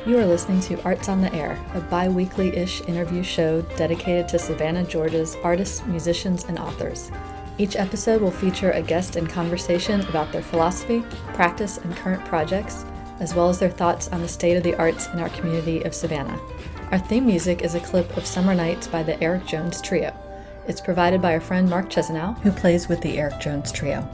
You are listening to Arts on the Air, a bi-weekly-ish interview show dedicated to Savannah, Georgia's artists, musicians, and authors. Each episode will feature a guest in conversation about their philosophy, practice, and current projects, as well as their thoughts on the state of the arts in our community of Savannah. Our theme music is a clip of Summer Nights by the Eric Jones Trio. It's provided by our friend Mark Chesanow, who plays with the Eric Jones Trio.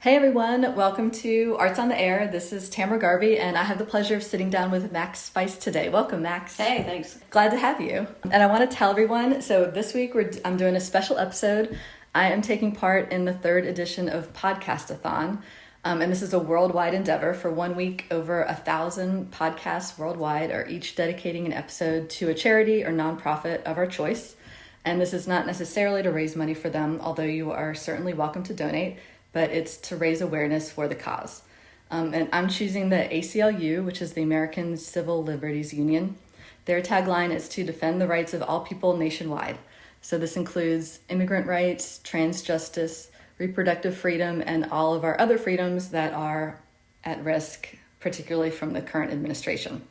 Hey everyone, welcome to Arts on the Air. This is Tamara Garvey, and I have the pleasure of sitting down with Maxx Feist today. Welcome, Max. Hey, thanks. Glad to have you. And I want to tell everyone, so this week I'm doing a special episode. I am taking part in the 3rd edition of Podcasthon, and this is a worldwide endeavor. For 1 week, over 1,000 podcasts worldwide are each dedicating an episode to a charity or nonprofit of our choice. And this is not necessarily to raise money for them, although you are certainly welcome to donate, but it's to raise awareness for the cause. And I'm choosing the ACLU, which is the American Civil Liberties Union. Their tagline is to defend the rights of all people nationwide. So this includes immigrant rights, trans justice, reproductive freedom, and all of our other freedoms that are at risk, particularly from the current administration.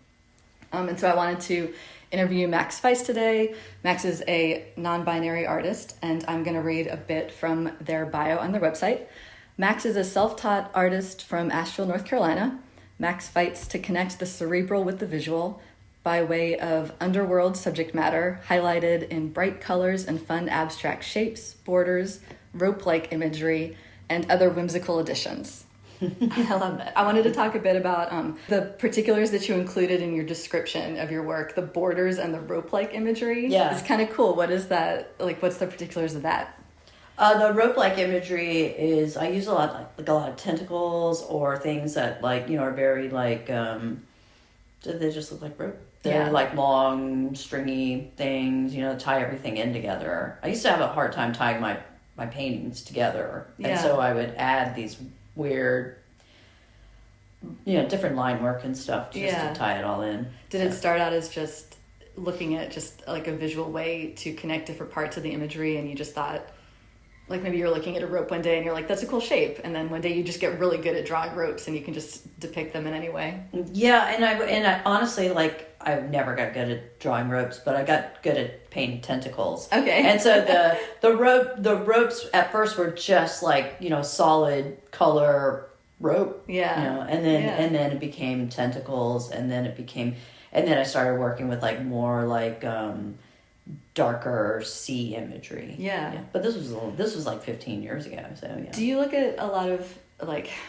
And so I wanted to interview Maxx Feist today. Max is a non-binary artist, and I'm going to read a bit from their bio on their website. Max is a self-taught artist from Asheville, North Carolina. Max fights to connect the cerebral with the visual by way of underworld subject matter, highlighted in bright colors and fun abstract shapes, borders, rope-like imagery, and other whimsical additions. I love that. I wanted to talk a bit about the particulars that you included in your description of your work, the borders and the rope-like imagery. Yeah. It's kind of cool. What is that? Like, what's the particulars of that? The rope-like imagery is, I use a lot of tentacles or things that are very they just look like rope. They're like long, stringy things, tie everything in together. I used to have a hard time tying my paintings together. And so I would add these weird, different line work and stuff just to tie it all in. Did it start out as just looking at just like a visual way to connect different parts of the imagery, and you just thought, like maybe you're looking at a rope one day and you're like, that's a cool shape, and then one day you just get really good at drawing ropes and you can just depict them in any way? Yeah, and I honestly, I never got good at drawing ropes, but I got good at painting tentacles. Okay. And so the ropes at first were just solid color rope. Yeah. And then it became tentacles, and then I started working with more darker sea imagery. Yeah. But this was 15 years ago, so yeah. Do you look at a lot of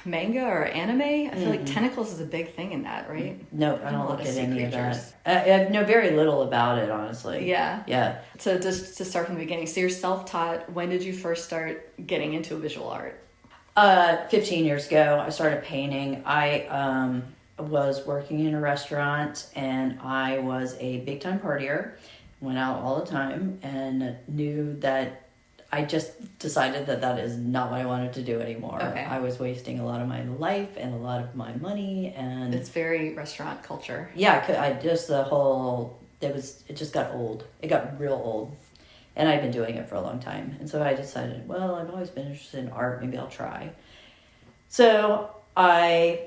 manga or anime? I feel like tentacles is a big thing in that, right? No, I don't look at any of that. I know very little about it, honestly. Yeah. Yeah. So just to start from the beginning, so you're self-taught. When did you first start getting into visual art? 15 years ago, I started painting. I was working in a restaurant, and I was a big-time partier. Went out all the time, and knew that I just decided that is not what I wanted to do anymore. Okay. I was wasting a lot of my life and a lot of my money, and it's very restaurant culture. Yeah, it just got old. It got real old, and I'd been doing it for a long time, and so I decided, well, I've always been interested in art. Maybe I'll try. So I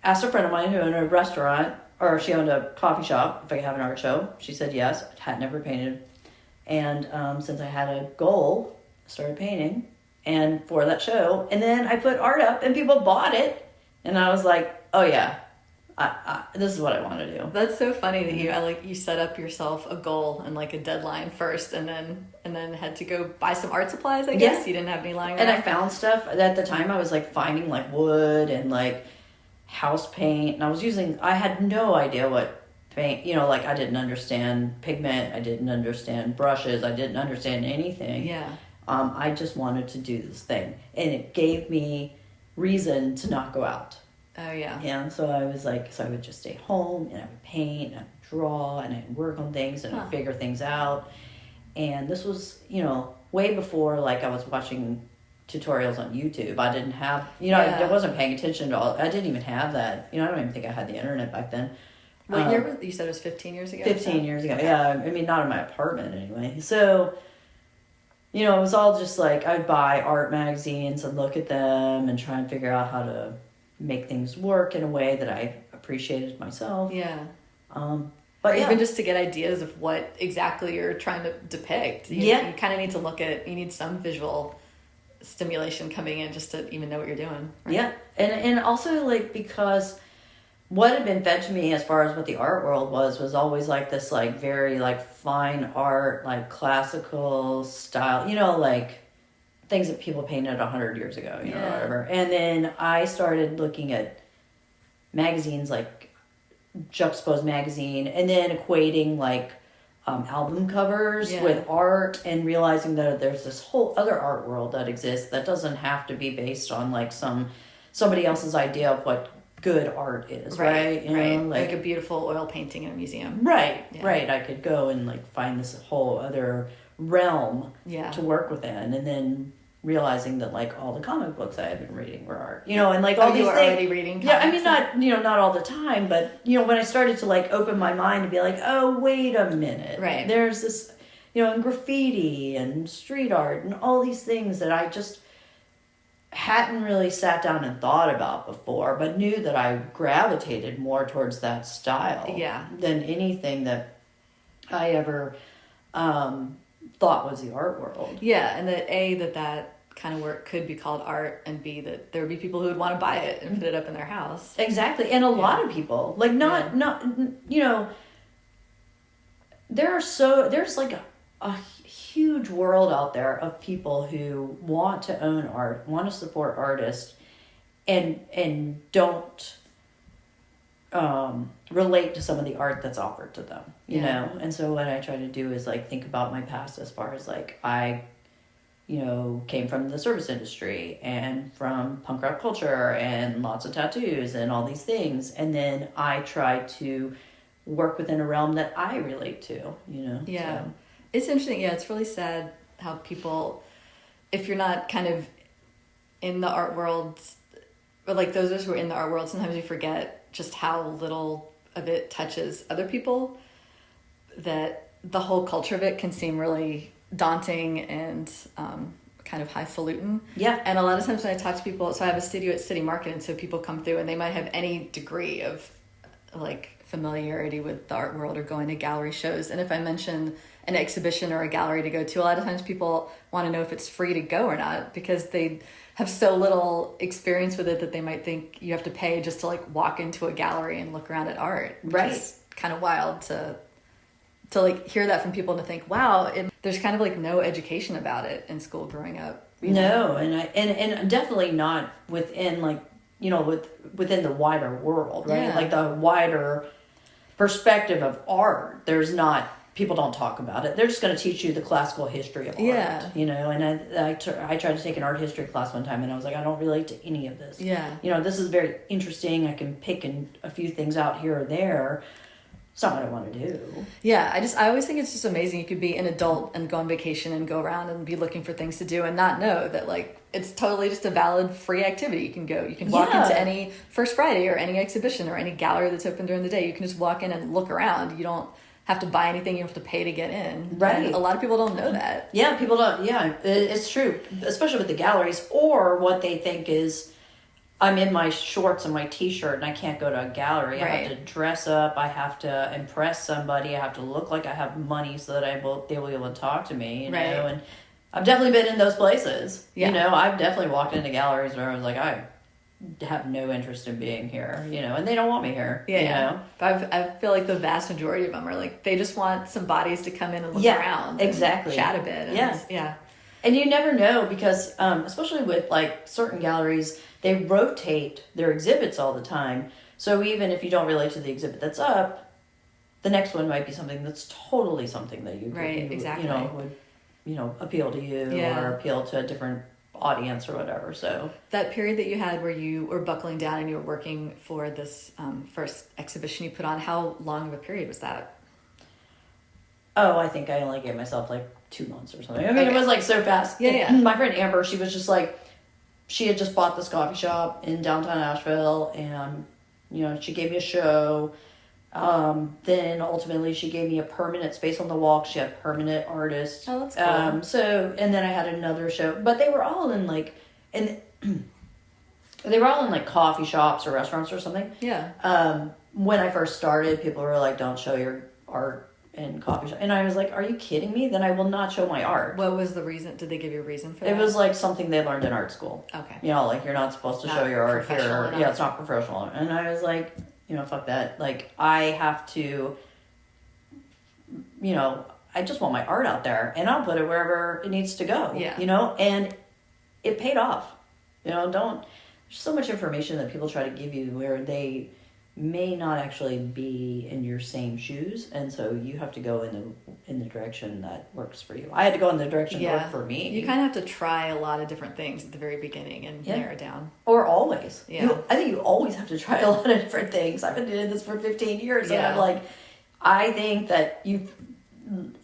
asked a friend of mine who owned a restaurant, or she owned a coffee shop, if I could have an art show. She said yes. I had never painted. And since I had a goal, I started painting and for that show. And then I put art up and people bought it. And I was like, oh yeah, this is what I want to do. That's so funny that you set up yourself a goal and a deadline first, and then had to go buy some art supplies, I guess. Yeah. You didn't have any lying around. And I found stuff. At the time I was finding wood and house paint, and I had no idea what paint, I didn't understand pigment, I didn't understand brushes, I didn't understand anything. Yeah. I just wanted to do this thing, and it gave me reason to not go out. Oh yeah. And so I was so I would just stay home, and I would paint, and I would draw, and I'd work on things, and I'd figure things out. And this was, way before I was watching tutorials on YouTube. I didn't have, I wasn't paying attention to all. I didn't even have that. I don't even think I had the internet back then. What year was, you said it was 15 years ago? 15 years ago, yeah. I mean, not in my apartment anyway. So you know, it was all just like I'd buy art magazines and look at them and try and figure out how to make things work in a way that I appreciated myself. Yeah. But or even just to get ideas of what exactly you're trying to depict. You kind of need to you need some visual stimulation coming in just to even know what you're doing. Right? Yeah. And also like, because what had been fed to me as far as what the art world was always like this, like very like fine art, like classical style, you know, like things that people painted 100 years ago, you know, whatever. And then I started looking at magazines, like Juxtaposed magazine, and then equating like album covers with art, and realizing that there's this whole other art world that exists that doesn't have to be based on like somebody else's idea of what good art is, right? You know, like a beautiful oil painting in a museum. Right. I could go and like find this whole other realm to work within, and then realizing that like all the comic books I had been reading were art, you know, and like all these you were things. Already reading comics? Yeah, I mean, not all the time, but you know, when I started to like open my mind and be like, oh, wait a minute, right? There's this, you know, and graffiti and street art and all these things that I just hadn't really sat down and thought about before, but knew that I gravitated more towards that style than anything that I ever thought was the art world. Yeah, and that kind of work could be called art, and B, that there would be people who would want to buy it and put it up in their house. Exactly. And a lot of people, like not, you know, there's like a huge world out there of people who want to own art, want to support artists, and don't relate to some of the art that's offered to them, you know? And so what I try to do is like think about my past as far as like I, you know, came from the service industry and from punk rock culture and lots of tattoos and all these things. And then I try to work within a realm that I relate to, you know? Yeah. So. It's interesting. Yeah, it's really sad how people, if you're not kind of in the art world, or like those of us who are in the art world, sometimes you forget just how little of it touches other people, that the whole culture of it can seem really daunting and kind of highfalutin. Yeah. And a lot of times when I talk to people, so I have a studio at City Market, and so people come through and they might have any degree of like familiarity with the art world or going to gallery shows. And if I mention an exhibition or a gallery to go to, a lot of times people want to know if it's free to go or not, because they have so little experience with it that they might think you have to pay just to like walk into a gallery and look around at art. Right. It's kind of wild to like hear that from people, and to think, wow, there's kind of like no education about it in school growing up. No, and definitely not within like, you know, within the wider world, right? Yeah. Like the wider perspective of art. There's not, people don't talk about it. They're just going to teach you the classical history of art, you know? And I tried to take an art history class one time, and I was like, I don't relate to any of this. Yeah. You know, this is very interesting. I can pick a few things out here or there. It's not what I want to do. Yeah, I always think it's just amazing. You could be an adult and go on vacation and go around and be looking for things to do and not know that like it's totally just a valid free activity. You can go, you can walk into any First Friday or any exhibition or any gallery that's open during the day. You can just walk in and look around. You don't have to buy anything. You have to pay to get in. Right. And a lot of people don't know that. Yeah, people don't. Yeah, it's true, especially with the galleries, or what they think is, I'm in my shorts and my t-shirt and I can't go to a gallery. I have to dress up. I have to impress somebody. I have to look like I have money so that they will be able to talk to me, you know? And I've definitely been in those places. Yeah. You know, I've definitely walked into galleries where I was like, I have no interest in being here, you know, and they don't want me here. Yeah. You know? But I feel like the vast majority of them are like, they just want some bodies to come in and look around. Exactly. And chat a bit. And And you never know, because especially with like certain galleries, they rotate their exhibits all the time. So even if you don't relate to the exhibit that's up, the next one might be something that's totally something that you would appeal to you or appeal to a different audience or whatever. So that period that you had where you were buckling down and you were working for this first exhibition you put on, how long of a period was that? Oh, I think I only gave myself like 2 months or something. I mean, it was like so fast. My friend Amber, she was just like, she had just bought this coffee shop in downtown Asheville, and, you know, she gave me a show. Then ultimately she gave me a permanent space on the wall. She had permanent artists. Oh, that's cool. And then I had another show, but they were all in like, they were all in like coffee shops or restaurants or something. Yeah. When I first started, people were like, don't show your art in coffee shop. And I was like, are you kidding me? Then I will not show my art. What was the reason? Did they give you a reason for that? It was like something they learned in art school. Okay. You know, like you're not supposed to show your art here. Enough. Yeah, it's not professional. And I was like, you know, fuck that. Like I have to, you know, I just want my art out there and I'll put it wherever it needs to go. Yeah. You know, and it paid off. You know, there's so much information that people try to give you where they may not actually be in your same shoes, and so you have to go in the direction that works for you. I had to go in the direction that worked for me. You kind of have to try a lot of different things at the very beginning and narrow down. Or always. Yeah. I think you always have to try a lot of different things. I've been doing this for 15 years, and I'm like, I think that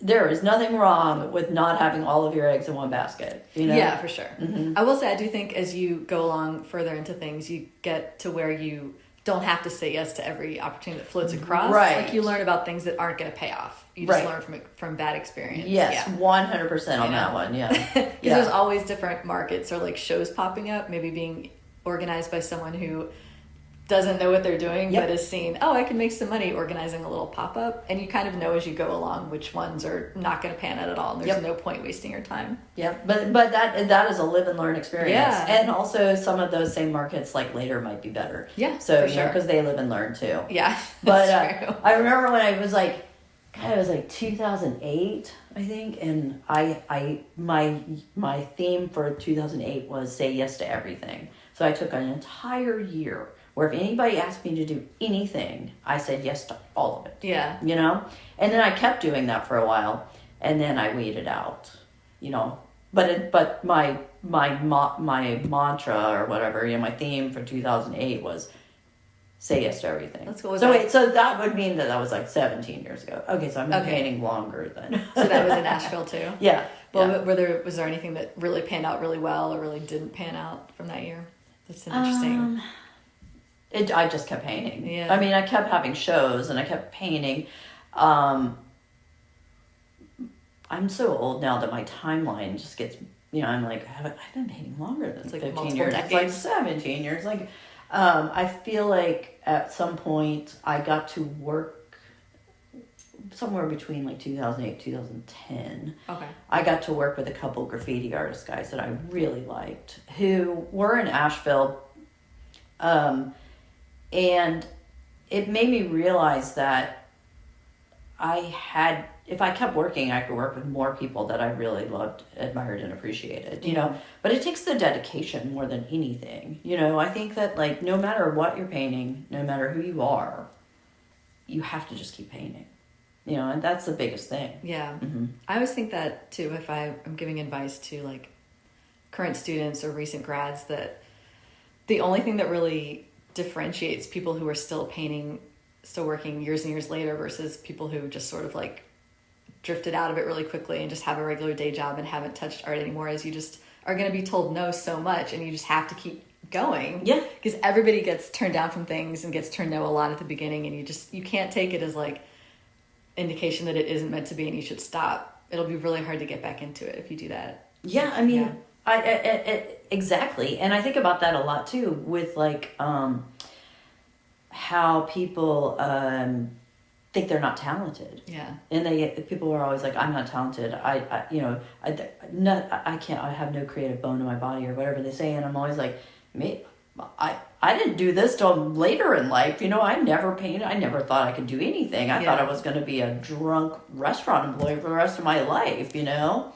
there is nothing wrong with not having all of your eggs in one basket. You know? Yeah, for sure. Mm-hmm. I will say, I do think as you go along further into things, you get to where you don't have to say yes to every opportunity that floats across. Right. Like you learn about things that aren't going to pay off. You just learn from bad experience. Yes, 100% on that one. Yeah. Because there's always different markets or like shows popping up, maybe being organized by someone who doesn't know what they're doing, but is seeing, I can make some money organizing a little pop-up. And you kind of know as you go along which ones are not going to pan out at all. And there's no point wasting your time. Yep. But that is a live and learn experience. Yeah. And also some of those same markets like later might be better. Yeah. So, you know, because they live and learn too. Yeah. But I remember when I was like, God, it was like 2008, I think. And my theme for 2008 was say yes to everything. So I took an entire year where if anybody asked me to do anything, I said yes to all of it. Yeah. You know? And then I kept doing that for a while, and then I weeded out, you know. But my mantra or whatever, you know, my theme for 2008 was say yes to everything. That's cool. So that would mean that was like 17 years ago. Okay, so I've been painting longer than. So that was in Asheville too? Yeah. Well, was there anything that really panned out really well or really didn't pan out from that year? That's interesting. I just kept painting. Yeah. I mean, I kept having shows and I kept painting. I'm so old now that my timeline just gets, you know, I'm like, I've been painting longer than 15 years. It's like 17 years. Like, I feel like at some point I got to work somewhere between like 2008, 2010. Okay. I got to work with a couple graffiti artist guys that I really liked who were in Asheville. And it made me realize that if I kept working, I could work with more people that I really loved, admired, and appreciated, you know. But it takes the dedication more than anything. You know, I think that, like, no matter what you're painting, no matter who you are, you have to just keep painting. You know, and that's the biggest thing. Yeah. Mm-hmm. I always think that, too, if I'm giving advice to, like, current students or recent grads, that the only thing that really differentiates people who are still painting, still working years and years later versus people who just sort of like drifted out of it really quickly and just have a regular day job and haven't touched art anymore is you just are going to be told no so much and you just have to keep going. Yeah. Because everybody gets turned down from things and gets turned no a lot at the beginning and you can't take it as like indication that it isn't meant to be and you should stop. It'll be really hard to get back into it if you do that. Yeah, I mean, exactly. And I think about that a lot too with like how people think they're not talented. Yeah. And people are always like, I'm not talented. I can't, I have no creative bone in my body or whatever they say. And I'm always like, I didn't do this till later in life. You know, I never painted. I never thought I could do anything. I thought I was going to be a drunk restaurant employee for the rest of my life, you know?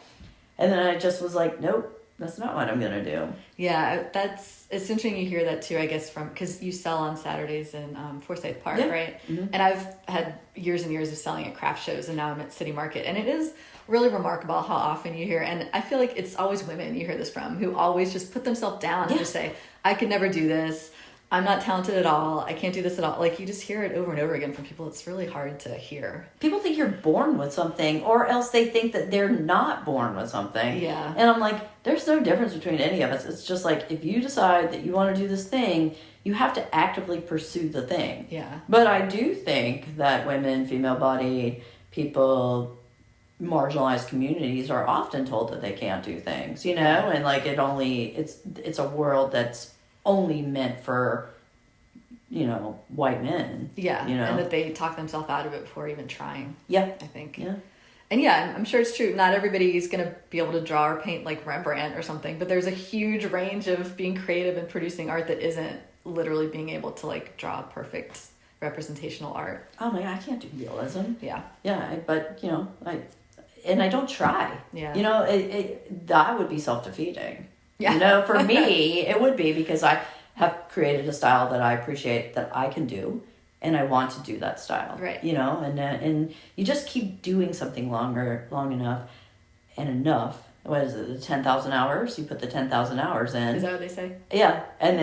And then I just was like, nope. That's not what I'm going to do. Yeah, it's interesting you hear that too, I guess, because you sell on Saturdays in Forsyth Park, right? Mm-hmm. And I've had years and years of selling at craft shows, and now I'm at City Market. And it is really remarkable how often you hear, and I feel like it's always women you hear this from, who always just put themselves down and just say, I could never do this. I'm not talented at all. I can't do this at all. Like, you just hear it over and over again from people. It's really hard to hear. People think you're born with something, or else they think that they're not born with something. Yeah. And I'm like, there's no difference between any of us. It's just like, if you decide that you want to do this thing, you have to actively pursue the thing. Yeah. But I do think that women, female-bodied people, marginalized communities are often told that they can't do things, you know? And like, it's a world that's only meant for, you know, white men. Yeah. You know? And that they talk themselves out of it before even trying. Yeah. I think. Yeah. And yeah, I'm sure it's true. Not everybody is going to be able to draw or paint like Rembrandt or something, but there's a huge range of being creative and producing art that isn't literally being able to like draw perfect representational art. Oh my God, I can't do realism. Yeah. Yeah. But, you know, I don't try. Yeah. You know, that would be self-defeating. Yeah. You know, for me, it would be, because I have created a style that I appreciate, that I can do, and I want to do that style. Right. You know, and you just keep doing something long enough. What is it? The 10,000 hours. You put the 10,000 hours in. Is that what they say? Yeah, and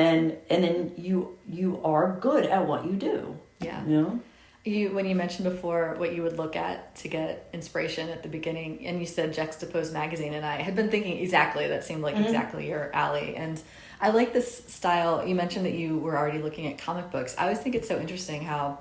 then you are good at what you do. Yeah. You know. When you mentioned before what you would look at to get inspiration at the beginning, and you said Juxtapose magazine, and I had been thinking exactly, that seemed like exactly your alley. And I like this style. You mentioned that you were already looking at comic books. I always think it's so interesting how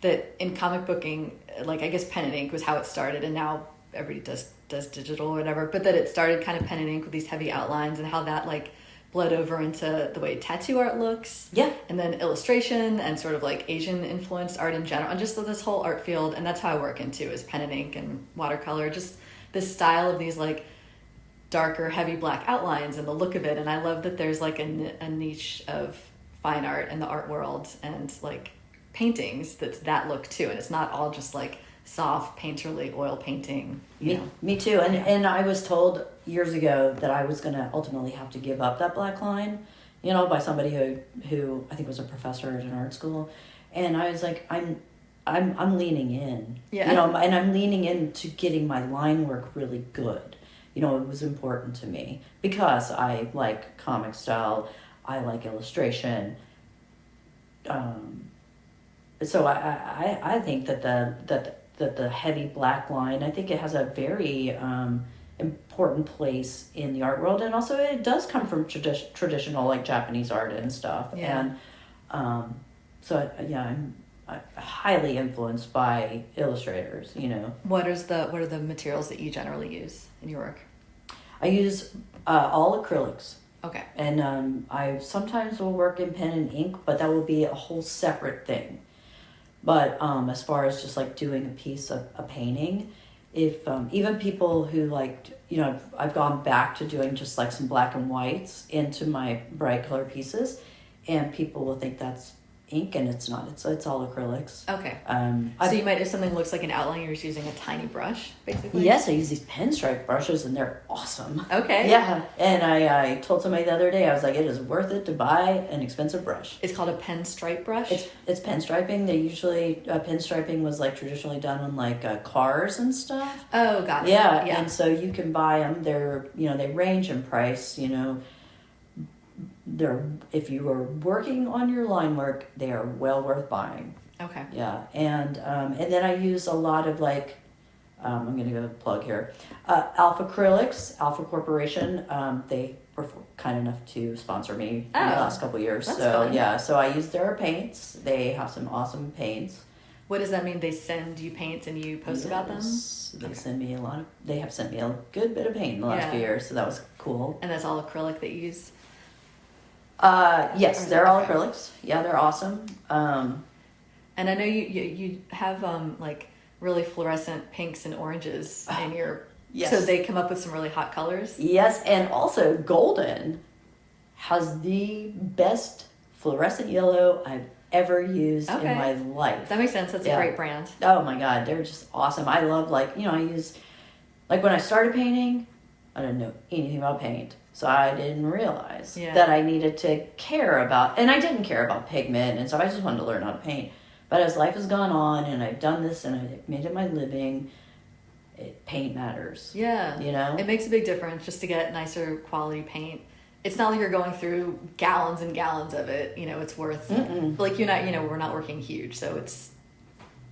that in comic booking, like, I guess pen and ink was how it started, and now everybody does digital or whatever, but that it started kind of pen and ink with these heavy outlines, and how that like bled over into the way tattoo art looks. Yeah. And then illustration and sort of like Asian influenced art in general, and just this whole art field. And that's how I work into, is pen and ink and watercolor, just this style of these like darker, heavy black outlines and the look of it. And I love that there's like a niche of fine art in the art world, and like paintings that's that look too. And it's not all just like soft painterly oil painting. Me too. And I was told years ago that I was going to ultimately have to give up that black line, you know, by somebody who I think was a professor at an art school. And I was like, I'm leaning in, you know, and I'm leaning into getting my line work really good. You know, it was important to me because I like comic style. I like illustration. So I think that the heavy black line, I think it has a very important place in the art world, and also it does come from traditional like Japanese art and stuff. Yeah. And I'm highly influenced by illustrators. You know, what are the materials that you generally use in your work? I use all acrylics. Okay. And I sometimes will work in pen and ink, but that will be a whole separate thing. But as far as just like doing a piece of a painting, if even people who like, you know, I've gone back to doing just like some black and whites into my bright color pieces, and people will think that's ink, and it's not. It's all acrylics. Okay. So you might, if something looks like an outline, you're just using a tiny brush, basically? Yes, I use these pinstripe brushes, and they're awesome. Okay. Yeah, and I told somebody the other day, I was like, it is worth it to buy an expensive brush. It's called a pen stripe brush? It's pinstriping. They usually, pinstriping was like traditionally done on like cars and stuff. Oh, got it. Yeah, and so you can buy them. They're, you know, they range in price, you know. If you are working on your line work, they are well worth buying. Okay. Yeah, and then I use a lot of like, I'm gonna go plug here, Alpha Acrylics, Alpha Corporation. They were kind enough to sponsor me in the last couple of years. That's so fun. Yeah, so I use their paints. They have some awesome paints. What does that mean? They send you paints and you post about them? They send me they have sent me a good bit of paint in the last few years, so that was cool. And that's all acrylic that you use? Yes, they're all acrylics. Yeah, they're awesome. And I know you have like really fluorescent pinks and oranges in your... Yes. So they come up with some really hot colors? Yes, and also golden has the best fluorescent yellow I've ever used in my life. That makes sense. That's a great brand. Oh my God, they're just awesome. I love, like, you know, I use, like when I started painting, I didn't know anything about paint. So I didn't realize that I needed to care about, and I didn't care about pigment and stuff. I just wanted to learn how to paint. But as life has gone on and I've done this and I've made it my living, paint matters. Yeah. You know? It makes a big difference just to get nicer quality paint it's not like you're going through gallons and gallons of it. You know, it's worth, like you and I, you know, we're not working huge, so it's.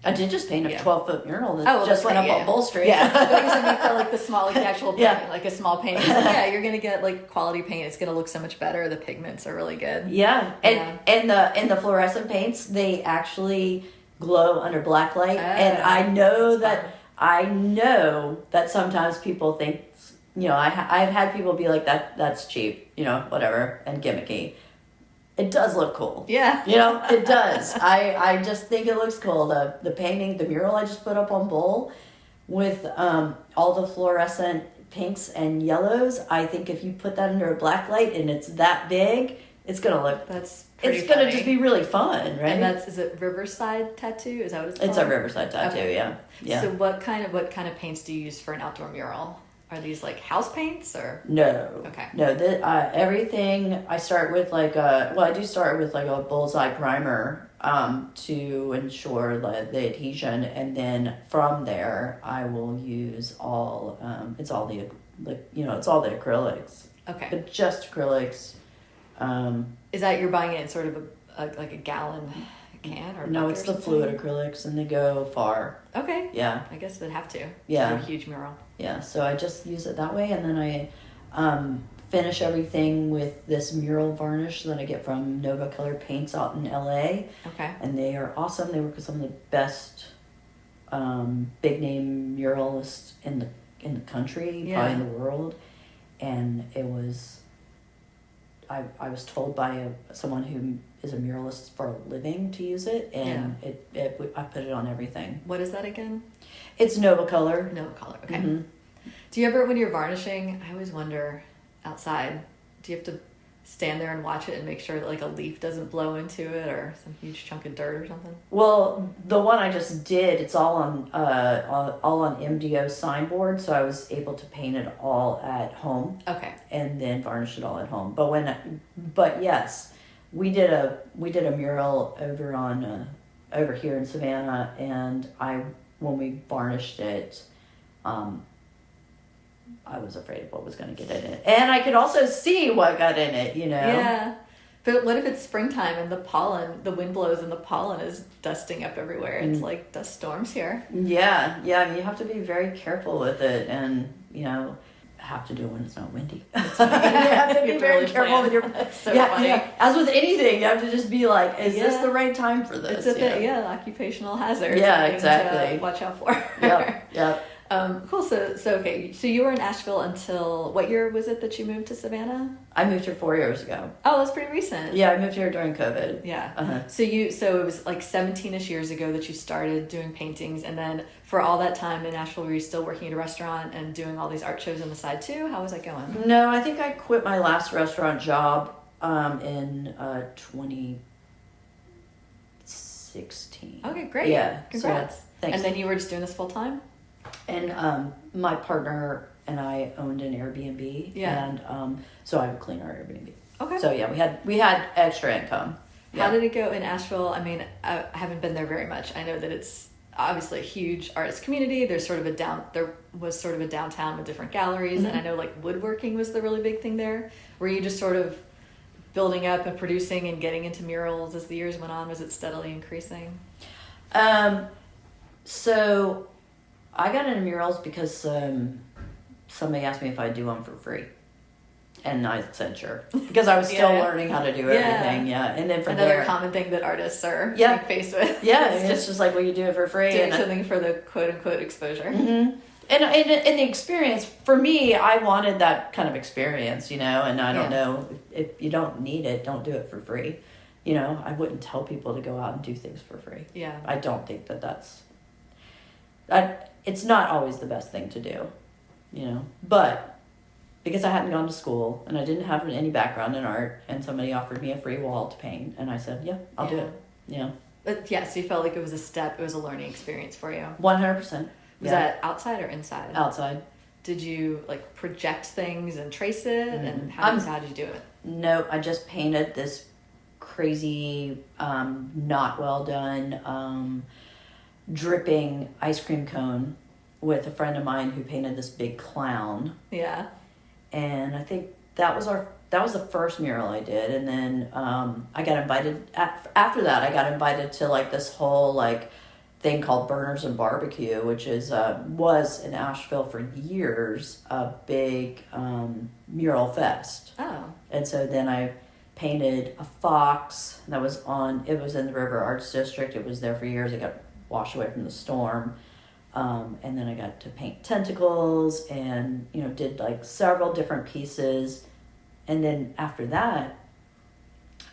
I did just paint a 12-foot mural that just went up on Bull Street. Yeah, but I mean, for like the small, like the actual paint, like a small paint. So yeah, you're gonna get like quality paint. It's gonna look so much better. The pigments are really good. Yeah, and the fluorescent paints, they actually glow under black light, and I know that sometimes people think, you know, I've had people be like that's cheap, you know, whatever, and gimmicky. It does look cool. Yeah. You know, it does. I just think it looks cool. The painting, the mural I just put up on Bull with all the fluorescent pinks and yellows, I think if you put that under a black light and it's that big, it's going to look... That's pretty It's going to just be really fun, right? And is it Riverside Tattoo? Is that what it's called? It's a Riverside Tattoo, okay. Yeah. So what kind of paints do you use for an outdoor mural? Are these like house paints or? No. Okay. No, everything I start with I do start with like a bullseye primer to ensure the adhesion, and then from there I will use it's all the acrylics. Okay. But just acrylics. Is that you're buying it in sort of like a gallon can or? No, it's the fluid acrylics, and they go far. Okay. Yeah. I guess they'd have to. Yeah. Do a huge mural. Yeah, so I just use it that way, and then I finish everything with this mural varnish that I get from Nova Color Paints out in LA. Okay. And they are awesome. They work with some of the best big name muralists in the country, probably in the world. And it was I was told by someone who is a muralist for a living to use it, and I put it on everything. What is that again? It's Nova Color. Nova Color, okay. Mm-hmm. Do you ever, when you're varnishing, I always wonder, outside, do you have to stand there and watch it and make sure that like a leaf doesn't blow into it or some huge chunk of dirt or something? Well, the one I just did, it's all on MDO signboard, so I was able to paint it all at home. Okay. And then varnish it all at home. But yes, we did a mural over here in Savannah, and when we varnished it, I was afraid of what was going to get in it, and I could also see what got in it. You know. Yeah. But what if it's springtime and the wind blows and the pollen is dusting up everywhere? It's like dust storms here. Yeah. I mean, you have to be very careful with it, and you know, have to do it when it's not windy. You have to be very careful with your. So funny. Yeah. As with anything, you have to just be like, is this the right time for this? It's a bit, occupational hazard. Yeah, exactly. Watch out for. Yep. Cool. So okay. So you were in Asheville until what year was it that you moved to Savannah? I moved here 4 years ago. Oh, that's pretty recent. Yeah, I moved here during COVID. Yeah. Uh-huh. So it was like 17ish years ago that you started doing paintings, and then for all that time in Asheville, were you still working at a restaurant and doing all these art shows on the side too? How was that going? No, I think I quit my last restaurant job in 2016. Okay, great. Yeah. Congrats. So, thanks. And then you were just doing this full time? And my partner and I owned an Airbnb. Yeah. And so I would clean our Airbnb. Okay. So yeah, we had extra income. Yeah. How did it go in Asheville? I mean, I haven't been there very much. I know that it's obviously a huge artist community. There was sort of a downtown with different galleries, and I know like woodworking was the really big thing there. Were you just sort of building up and producing and getting into murals as the years went on? Was it steadily increasing? So I got into murals because somebody asked me if I'd do one for free. And I said sure. Because I was still learning how to do everything. Yeah. And then from another common thing that artists are faced with. Yeah, it's just like, well, you do it for free. Doing something for the quote-unquote exposure. Mm-hmm. And the experience, for me, I wanted that kind of experience, you know, and I don't know, if you don't need it, don't do it for free. You know, I wouldn't tell people to go out and do things for free. Yeah. I don't think that's it's not always the best thing to do, you know, but because I hadn't gone to school and I didn't have any background in art, and somebody offered me a free wall to paint, and I said, yeah, I'll do it. Yeah. But so you felt like it was it was a learning experience for you. 100%. Was that outside or inside? Outside. Did you like project things and trace it? And how did you do it? No, I just painted this crazy, not well done, dripping ice cream cone with a friend of mine who painted this big clown. Yeah. And I think that was our that was the first mural I did. And then I got invited, after that, I got invited to like this whole like thing called Burners and Barbecue, which is was in Asheville for years, a big mural fest. Oh. And so then I painted a fox that was it was in the River Arts District. It was there for years. It got washed away from the storm. And then I got to paint tentacles and, did like several different pieces. And then after that,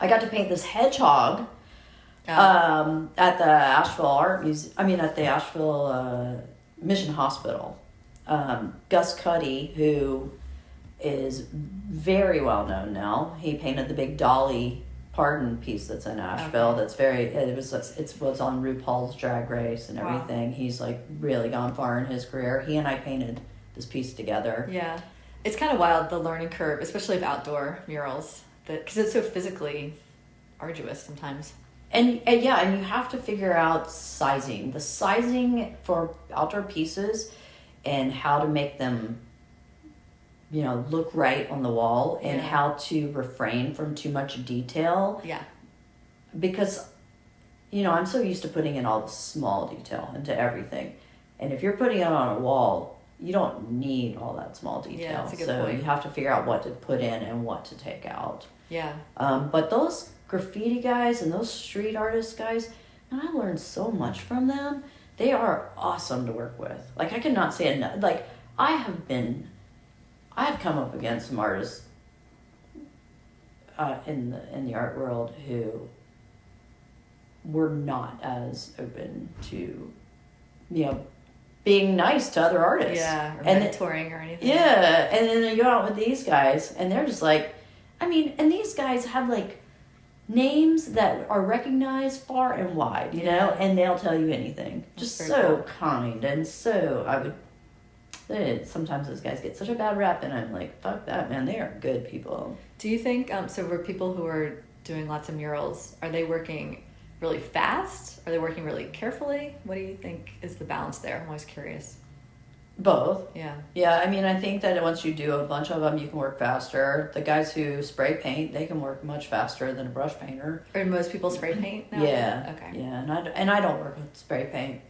I got to paint this hedgehog at the Asheville Art Museum. At the Asheville Mission Hospital. Gus Cuddy, who is very well known now. He painted the big Dolly Parton piece that's in Asheville. Okay. That's it was on RuPaul's Drag Race and everything. Wow. He's like really gone far in his career. He and I painted this piece together. Yeah, it's kind of wild, the learning curve, especially of outdoor murals, because it's so physically arduous sometimes. And you have to figure out the sizing for outdoor pieces, and how to make them look right on the wall, and how to refrain from too much detail. Yeah. Because, I'm so used to putting in all the small detail into everything. And if you're putting it on a wall, you don't need all that small detail. Yeah, that's a good point. You have to figure out what to put in and what to take out. Yeah. But those graffiti guys and those street artist guys, and I learned so much from them. They are awesome to work with. Like, I cannot say enough. Like, I have come up against some artists in the art world who were not as open to, being nice to other artists. Yeah, or mentoring or anything. Yeah, and then you go out with these guys, and they're just like, and these guys have like names that are recognized far and wide, and they'll tell you anything. Just so cool. Kind, and so sometimes those guys get such a bad rap, and I'm like, fuck that, man. They are good people. Do you think, so for people who are doing lots of murals, are they working really fast? Are they working really carefully? What do you think is the balance there? I'm always curious. Both. Yeah. Yeah, I think that once you do a bunch of them, you can work faster. The guys who spray paint, they can work much faster than a brush painter. Or most people spray paint now? Yeah. Okay. Yeah, and I don't work with spray paint.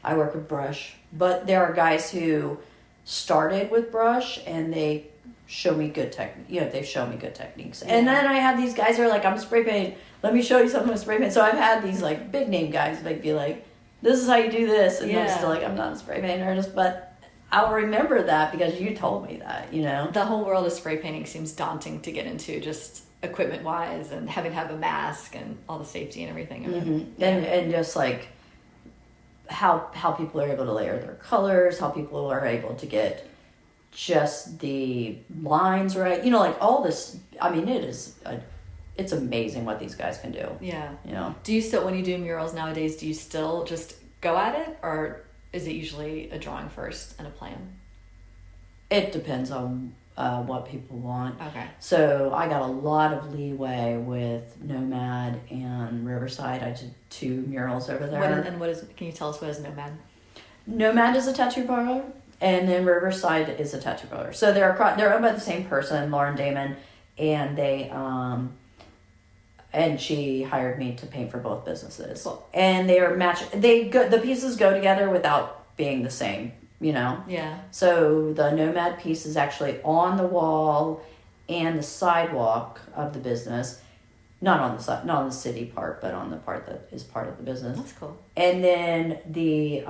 I work with brush. But there are guys who started with brush, and they show me good they show me good techniques. Yeah. And then I have these guys who are like, I'm spray paint. Let me show you something with spray paint. So I've had these like big name guys like be like, this is how you do this. And I'm still like, I'm not a spray paint artist, but I'll remember that because you told me that, The whole world of spray painting seems daunting to get into, just equipment wise, and having to have a mask and all the safety and everything. Mm-hmm. And just like how people are able to layer their colors, how people are able to get just the lines right. Like all this, it's amazing what these guys can do. Yeah. Do you still, when you do murals nowadays, do you still just go at it, or is it usually a drawing first and a plan? It depends on what people want. Okay. So I got a lot of leeway with Nomad and Riverside. I did 2 murals over there. Can you tell us what is Nomad? Nomad is a tattoo parlor, and then Riverside is a tattoo parlor. So they're owned by the same person, Lauren Damon, and they and she hired me to paint for both businesses. Cool. And they are the pieces go together without being the same, Yeah. So the Nomad piece is actually on the wall and the sidewalk of the business. Not on the city part, but on the part that is part of the business. That's cool. And then the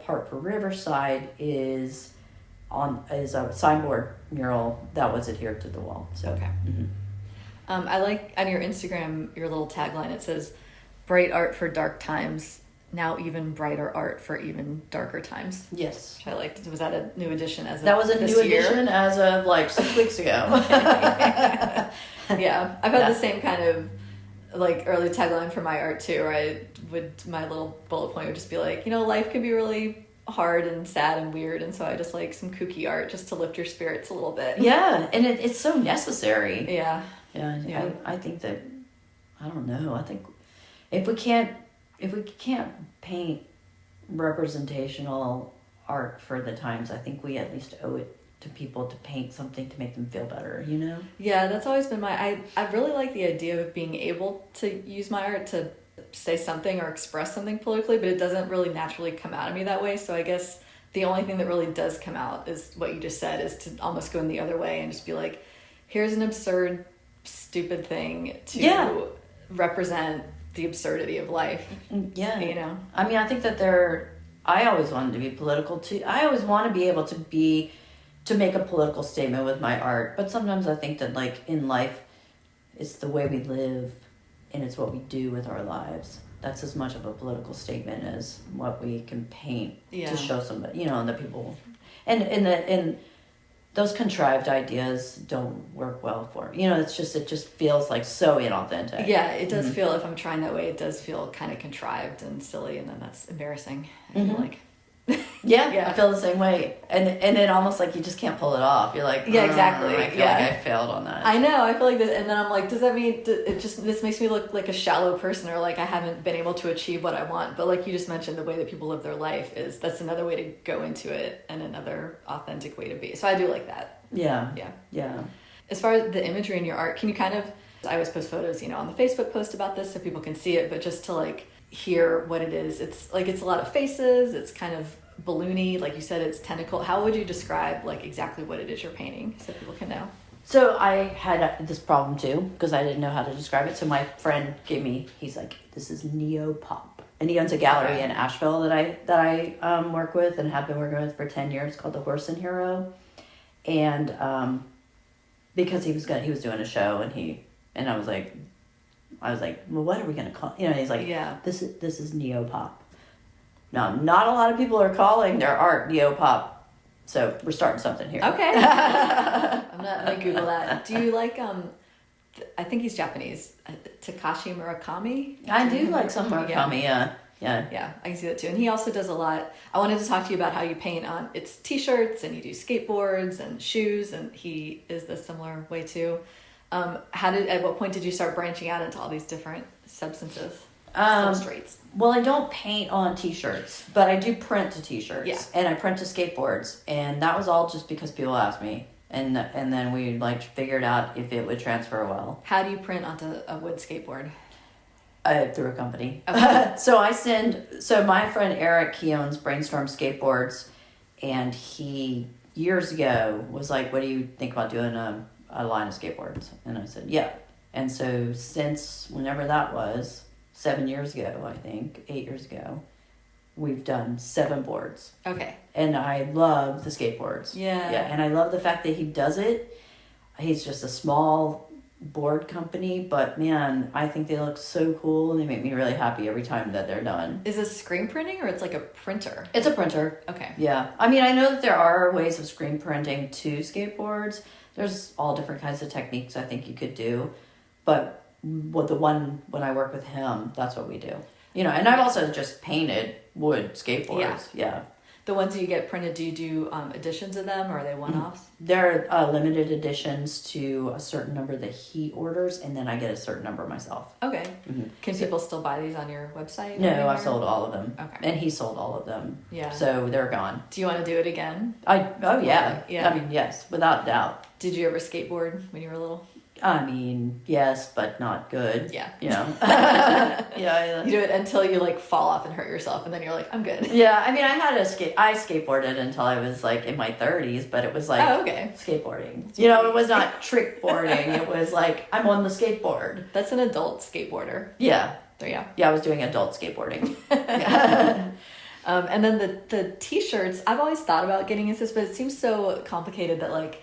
part for Riverside is a signboard mural that was adhered to the wall. So okay. Mm-hmm. I like on your Instagram, your little tagline, it says, bright art for dark times, now even brighter art for even darker times. Yes. Which I liked. Was that a new addition That was a new edition as of like 6 weeks ago. Yeah. I've had the same kind of like early tagline for my art too, where my little bullet point would just be like, life can be really hard and sad and weird, and so I just like some kooky art just to lift your spirits a little bit. Yeah, and it's so necessary. Yeah. Yeah. I think that, I don't know, I think if we can't paint representational art for the times, I think we at least owe it to people to paint something to make them feel better, you know? Yeah, that's always been I really like the idea of being able to use my art to say something or express something politically, but it doesn't really naturally come out of me that way. So I guess the only thing that really does come out is what you just said, is to almost go in the other way and just be like, here's an absurd, stupid thing to represent the absurdity of life. Yeah. You know? I mean, I think that I always wanted to be political too. I always want to be able to make a political statement with my art. But sometimes I think that, like, in life, it's the way we live and it's what we do with our lives. That's as much of a political statement as what we can paint to show somebody, you know, the people. And those contrived ideas don't work well for me. You know, it just feels like so inauthentic. Yeah, it does feel, if I'm trying that way, it does feel kind of contrived and silly, and then that's embarrassing. I feel like. Yeah, I feel the same way. And then almost like you just can't pull it off. You're like, yeah, exactly. I feel like I failed on that. I know, I feel like this, and then I'm like, does that mean, this makes me look like a shallow person, or like I haven't been able to achieve what I want. But like you just mentioned, the way that people live their life that's another way to go into it, and another authentic way to be. So I do like that. Yeah. As far as the imagery in your art, can you kind of, I always post photos, you know, on the Facebook post about this so people can see it, but just to like hear what it is. It's like, it's a lot of faces, it's kind of balloony, like you said, it's tentacle. How would you describe like exactly what it is you're painting so people can know? So I had this problem too, because I didn't know how to describe it. So my friend he's like, this is neo-pop. And he owns a gallery in Asheville that I work with and have been working with for 10 years, called the Horse and Hero. And because he was doing a show, and I was like, well, what are we gonna call? You know, he's like, this is neo-pop. Now, not a lot of people are calling their art neo-pop, so we're starting something here. Okay. I'm gonna Google that. Do you like I think he's Japanese, Takashi Murakami? I do like some Murakami, yeah. Yeah, I can see that too. And he also does a lot. I wanted to talk to you about how you paint on, it's t-shirts, and you do skateboards and shoes, and he is the similar way too. At what point did you start branching out into all these different substances? Substrates. Well, I don't paint on t-shirts, but I do print to t-shirts. Yeah. And I print to skateboards, and that was all just because people asked me, and then we like figured out if it would transfer well. How do you print onto a wood skateboard? Through a company. Okay. So my friend Eric, he owns Brainstorm Skateboards, and he years ago was like, what do you think about doing a line of skateboards? And I said, yeah. And so since whenever that was, 7 years ago, I think, 8 years ago, we've done 7 boards. Okay. And I love the skateboards. Yeah. And I love the fact that he does it. He's just a small board company, but man, I think they look so cool, and they make me really happy every time that they're done. Is this screen printing, or it's like a printer? It's a printer. Okay. Yeah. I mean, I know that there are ways of screen printing to skateboards. There's all different kinds of techniques I think you could do, but when I work with him, that's what we do. You know, and I've also just painted wood skateboards. Yeah. The ones you get printed, do you do editions of them, or are they one-offs? They're limited editions to a certain number that he orders, and then I get a certain number myself. Okay. Mm-hmm. Can people still buy these on your website? No, I've sold all of them. Okay. And he sold all of them. Yeah. So they're gone. Do you want to do it again? Yeah. Yeah. I mean, yes, without doubt. Did you ever skateboard when you were little? I mean, yes, but not good. Yeah. You know? Yeah. You do it until you like fall off and hurt yourself, and then you're like, I'm good. Yeah, I mean, I skateboarded until I was like in my 30s, but it was like skateboarding. You know, it was not trick boarding. It was like, I'm on the skateboard. That's an adult skateboarder. Yeah. Yeah. Yeah, I was doing adult skateboarding. And then the t-shirts, I've always thought about getting into this, but it seems so complicated that like,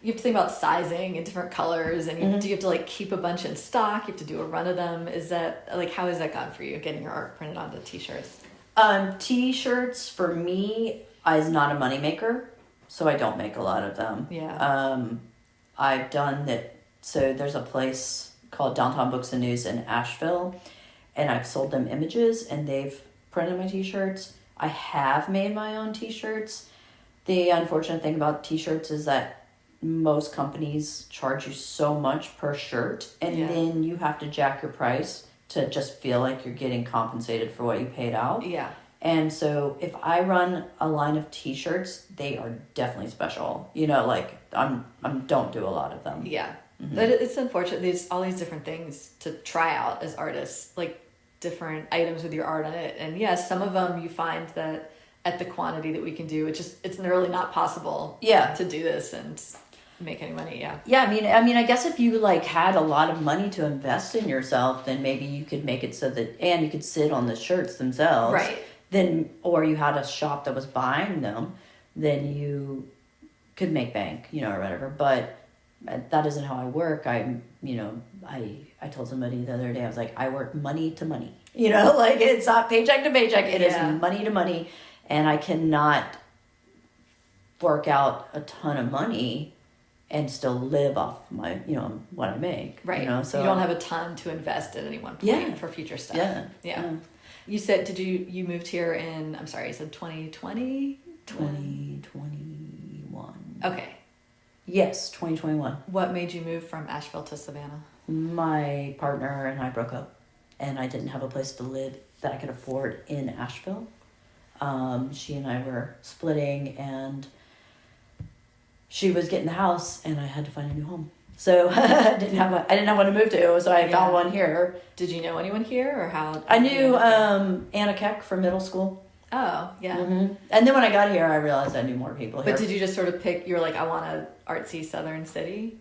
you have to think about sizing and different colors, and do you have to like keep a bunch in stock? You have to do a run of them. Is that like, how has that gone for you, getting your art printed onto t-shirts? T-shirts for me is not a moneymaker, so I don't make a lot of them. Yeah. I've done that. So there's a place called Downtown Books and News in Asheville, and I've sold them images, and they've printed my t-shirts. I have made my own t-shirts. The unfortunate thing about t-shirts is that most companies charge you so much per shirt, and then you have to jack your price to just feel like you're getting compensated for what you paid out. Yeah. And so if I run a line of t-shirts, they are definitely special. You know, like I'm don't do a lot of them. Yeah. But it's unfortunate. There's all these different things to try out as artists, like different items with your art on it. And yes, some of them you find that at the quantity that we can do, it's really not possible to do this and make any money. Yeah, I mean I guess if you like had a lot of money to invest in yourself, then maybe you could make it so that, and you could sit on the shirts themselves, right? Then, or you had a shop that was buying them, then you could make bank, you know, or whatever. But that isn't how I work. I told somebody the other day, I was like, I work money to money, you know, like it's not paycheck to paycheck, it is money to money. And I cannot fork out a ton of money and still live off my, you know, what I make. Right. You know, so you don't have a ton to invest at any one point for future stuff. Yeah. You said, you moved here in, I'm sorry, you said 2020? 2021. Okay. Yes, 2021. What made you move from Asheville to Savannah? My partner and I broke up, and I didn't have a place to live that I could afford in Asheville. She and I were splitting, and she was getting the house, and I had to find a new home. So I didn't have one to move to, so I found one here. Did you know anyone here, or how? I knew Anna Keck from middle school. Oh, yeah. Mm-hmm. And then when I got here, I realized I knew more people here. But did you just sort of pick, you were like, I want an artsy southern city?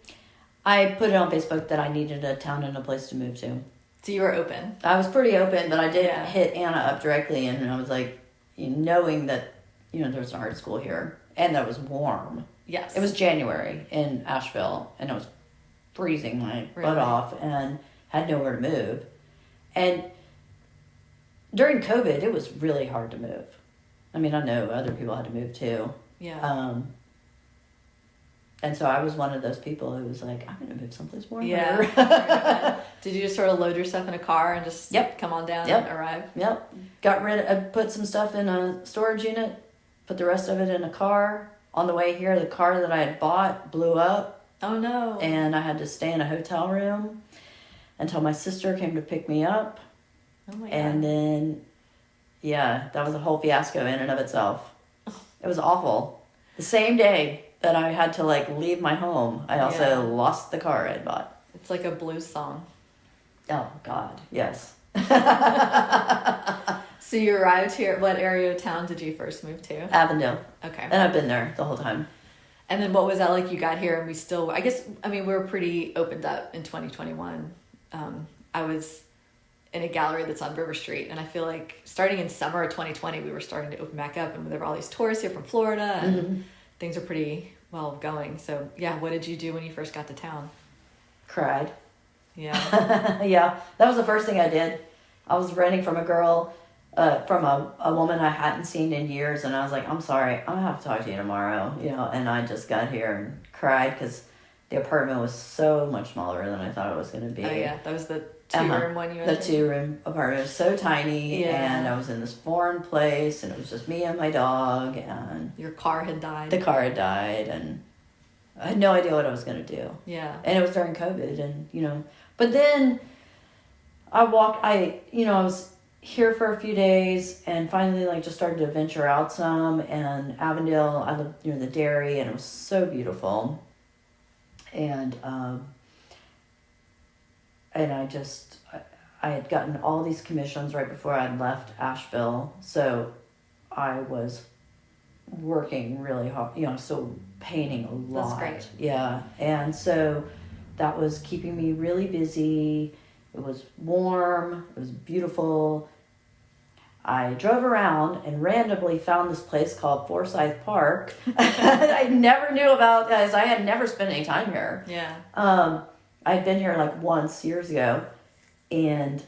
I put it on Facebook that I needed a town and a place to move to. So you were open? I was pretty open, but I did hit Anna up directly, and I was like, knowing that, you know, there was an art school here, and that was warm. Yes. It was January in Asheville, and it was freezing my butt off, and had nowhere to move. And during COVID, it was really hard to move. I mean, I know other people had to move too. Yeah. And so I was one of those people who was like, I'm going to move someplace warmer. Yeah. Did you just sort of load your stuff in a car and just come on down and arrive? Yep. Put some stuff in a storage unit, put the rest of it in a car. On the way here, the car that I had bought blew up. Oh, no. And I had to stay in a hotel room until my sister came to pick me up. Oh, my God. And then, that was a whole fiasco in and of itself. It was awful. The same day that I had to, like, leave my home, I also lost the car I had bought. It's like a blues song. Oh, God, yes. So you arrived here. What area of town did you first move to? Avondale. Okay. And I've been there the whole time. And then what was that like? You got here and we still, we were pretty opened up in 2021. I was in a gallery that's on River Street, and I feel like starting in summer of 2020, we were starting to open back up, and there were all these tourists here from Florida, and things are pretty well going. So what did you do when you first got to town? Cried. Yeah. Yeah, that was the first thing I did. I was renting from a girl, from a woman I hadn't seen in years, and I was like, I'm sorry, I'm gonna have to talk to you tomorrow, you know. And I just got here and cried because the apartment was so much smaller than I thought it was going to be. Oh yeah, that was the two-room one you entered? The two-room apartment was so tiny, and I was in this foreign place, and it was just me and my dog, and your car had died. The car had died, and I had no idea what I was going to do. Yeah. And it was during COVID, and, you know, but then I was here for a few days, and finally, like, just started to venture out some, and Avondale, I lived near the dairy, and it was so beautiful. And I had gotten all these commissions right before I left Asheville, so I was working really hard, you know, so painting a lot. That's great. Yeah, and so that was keeping me really busy. It was warm, it was beautiful. I drove around and randomly found this place called Forsyth Park. I never knew about, because I had never spent any time here. Yeah. I had been here like once years ago, and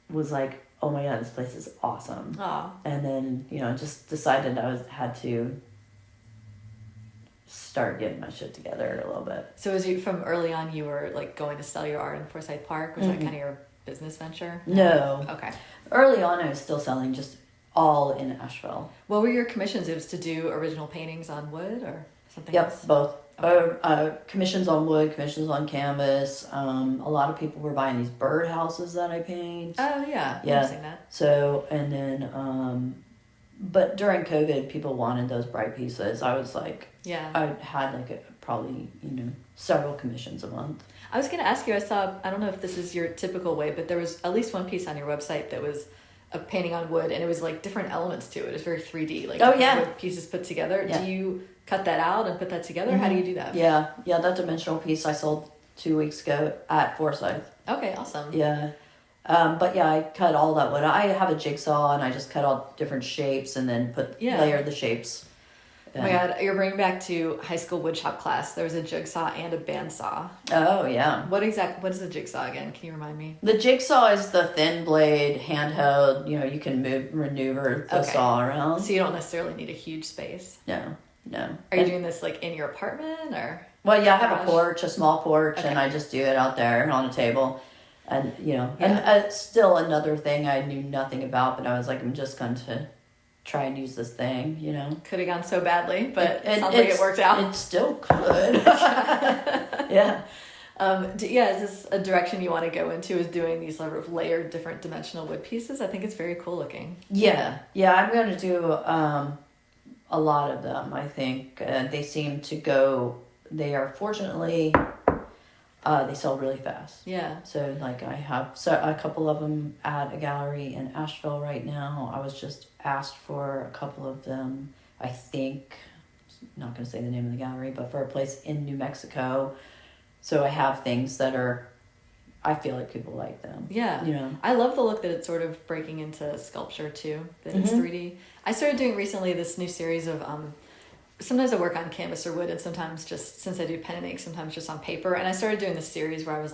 was like, oh my God, this place is awesome. Aww. And then, you know, just decided had to start getting my shit together a little bit. So was you, from early on, you were like going to sell your art in Forsyth Park? Was that kind of your business venture? No. Okay. Early on, I was still selling just all in Asheville. What were your commissions? It was to do original paintings on wood or something Yep, else? both. Commissions on wood, commissions on canvas. A lot of people were buying these bird houses that I paint. Oh yeah, Yeah. I've seen that. So, and then, but during COVID, people wanted those bright pieces. I was like, Yeah. I had probably, several commissions a month. I was going to ask you, I don't know if this is your typical way, but there was at least one piece on your website that was a painting on wood, and it was like different elements to it. It was very 3D, like wood pieces put together. Yeah. Do you cut that out and put that together? Mm-hmm. How do you do that? Yeah, that dimensional piece I sold 2 weeks ago at Forsyth. Okay, awesome. Yeah. But yeah, I cut all that wood. I have a jigsaw, and I just cut all different shapes and then layer the shapes. Oh my God, you're bringing back to high school woodshop class. There was a jigsaw and a bandsaw. Oh, yeah. What is the jigsaw again? Can you remind me? The jigsaw is the thin blade, handheld, you can maneuver the saw around. So you don't necessarily need a huge space? No. Are you doing this like in your apartment or? Well, yeah, I have a small porch, and I just do it out there on a table. And, and still another thing I knew nothing about, but I was like, I'm just going to try and use this thing, Could have gone so badly, but it sounds like it worked out. It still could. Yeah. Is this a direction you want to go into, is doing these sort of layered different dimensional wood pieces? I think it's very cool looking. Yeah, I'm going to do a lot of them, I think. They seem to go, they are fortunately, they sell really fast. Yeah. So I have a couple of them at a gallery in Asheville right now. I was just asked for a couple of them, I think, I'm not going to say the name of the gallery, but for a place in New Mexico. So I have things that I feel like people like them. Yeah. I love the look that it's sort of breaking into sculpture too, that it's 3D. I started doing recently this new series of, sometimes I work on canvas or wood, and sometimes just, since I do pen and ink, sometimes just on paper. And I started doing this series where I was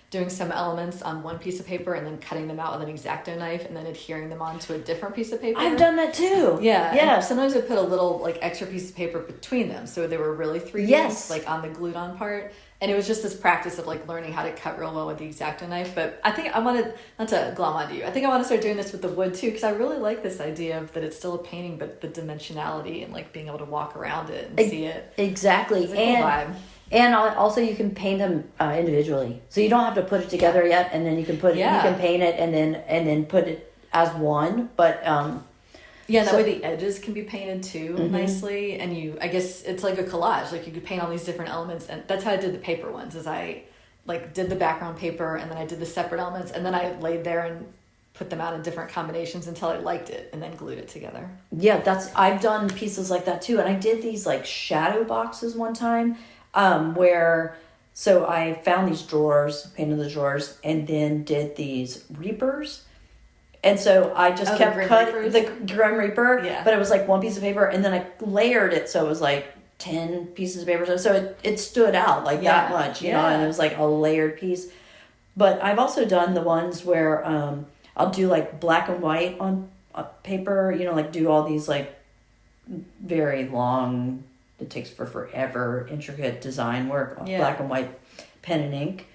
doing some elements on one piece of paper and then cutting them out with an X-Acto knife and then adhering them onto a different piece of paper. I've done that too. Yeah. And sometimes I put a little extra piece of paper between them, so they were really 3D, on the glued on part. And it was just this practice of learning how to cut real well with the X-Acto knife. But I think I wanted, not to glom onto you, I think I want to start doing this with the wood too, because I really like this idea of that it's still a painting, but the dimensionality and being able to walk around it and see it. Exactly. It's a cool vibe. And also you can paint them individually, so you don't have to put it together yet, and then you can you can paint it and then put it as one. But that way the edges can be painted too nicely, and I guess it's like a collage. You could paint all these different elements, and that's how I did the paper ones. Is I did the background paper, and then I did the separate elements, and then I laid there and put them out in different combinations until I liked it, and then glued it together. Yeah, I've done pieces like that too, and I did these shadow boxes one time. So I found these drawers, painted the drawers, and then did these reapers. And so I just kept cutting the Grim Reaper, but it was one piece of paper, and then I layered it so it was 10 pieces of paper. So it stood out that much, and it was a layered piece. But I've also done the ones where I'll do black and white on paper, do all these very long, it takes forever, intricate design work on black and white pen and ink,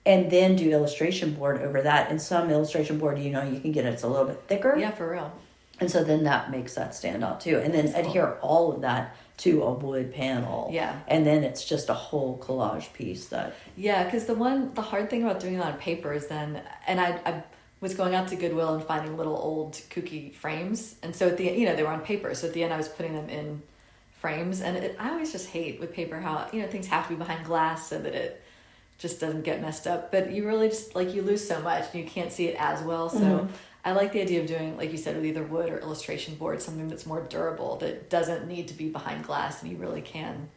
and then do illustration board over that. And some illustration board, you can get it's a little bit thicker. Yeah, for real. And so then that makes that stand out too. And then adhere all of that to a wood panel. Yeah. And then it's just a whole collage piece that... Yeah, because the hard thing about doing it on paper is then... And I was going out to Goodwill and finding little old kooky frames. And so at the end, they were on paper. So at the end I was putting them in frames, and I always just hate with paper how things have to be behind glass so that it just doesn't get messed up, but you really just you lose so much and you can't see it as well. So I like the idea of doing, like you said, with either wood or illustration board, something that's more durable, that doesn't need to be behind glass, and you really can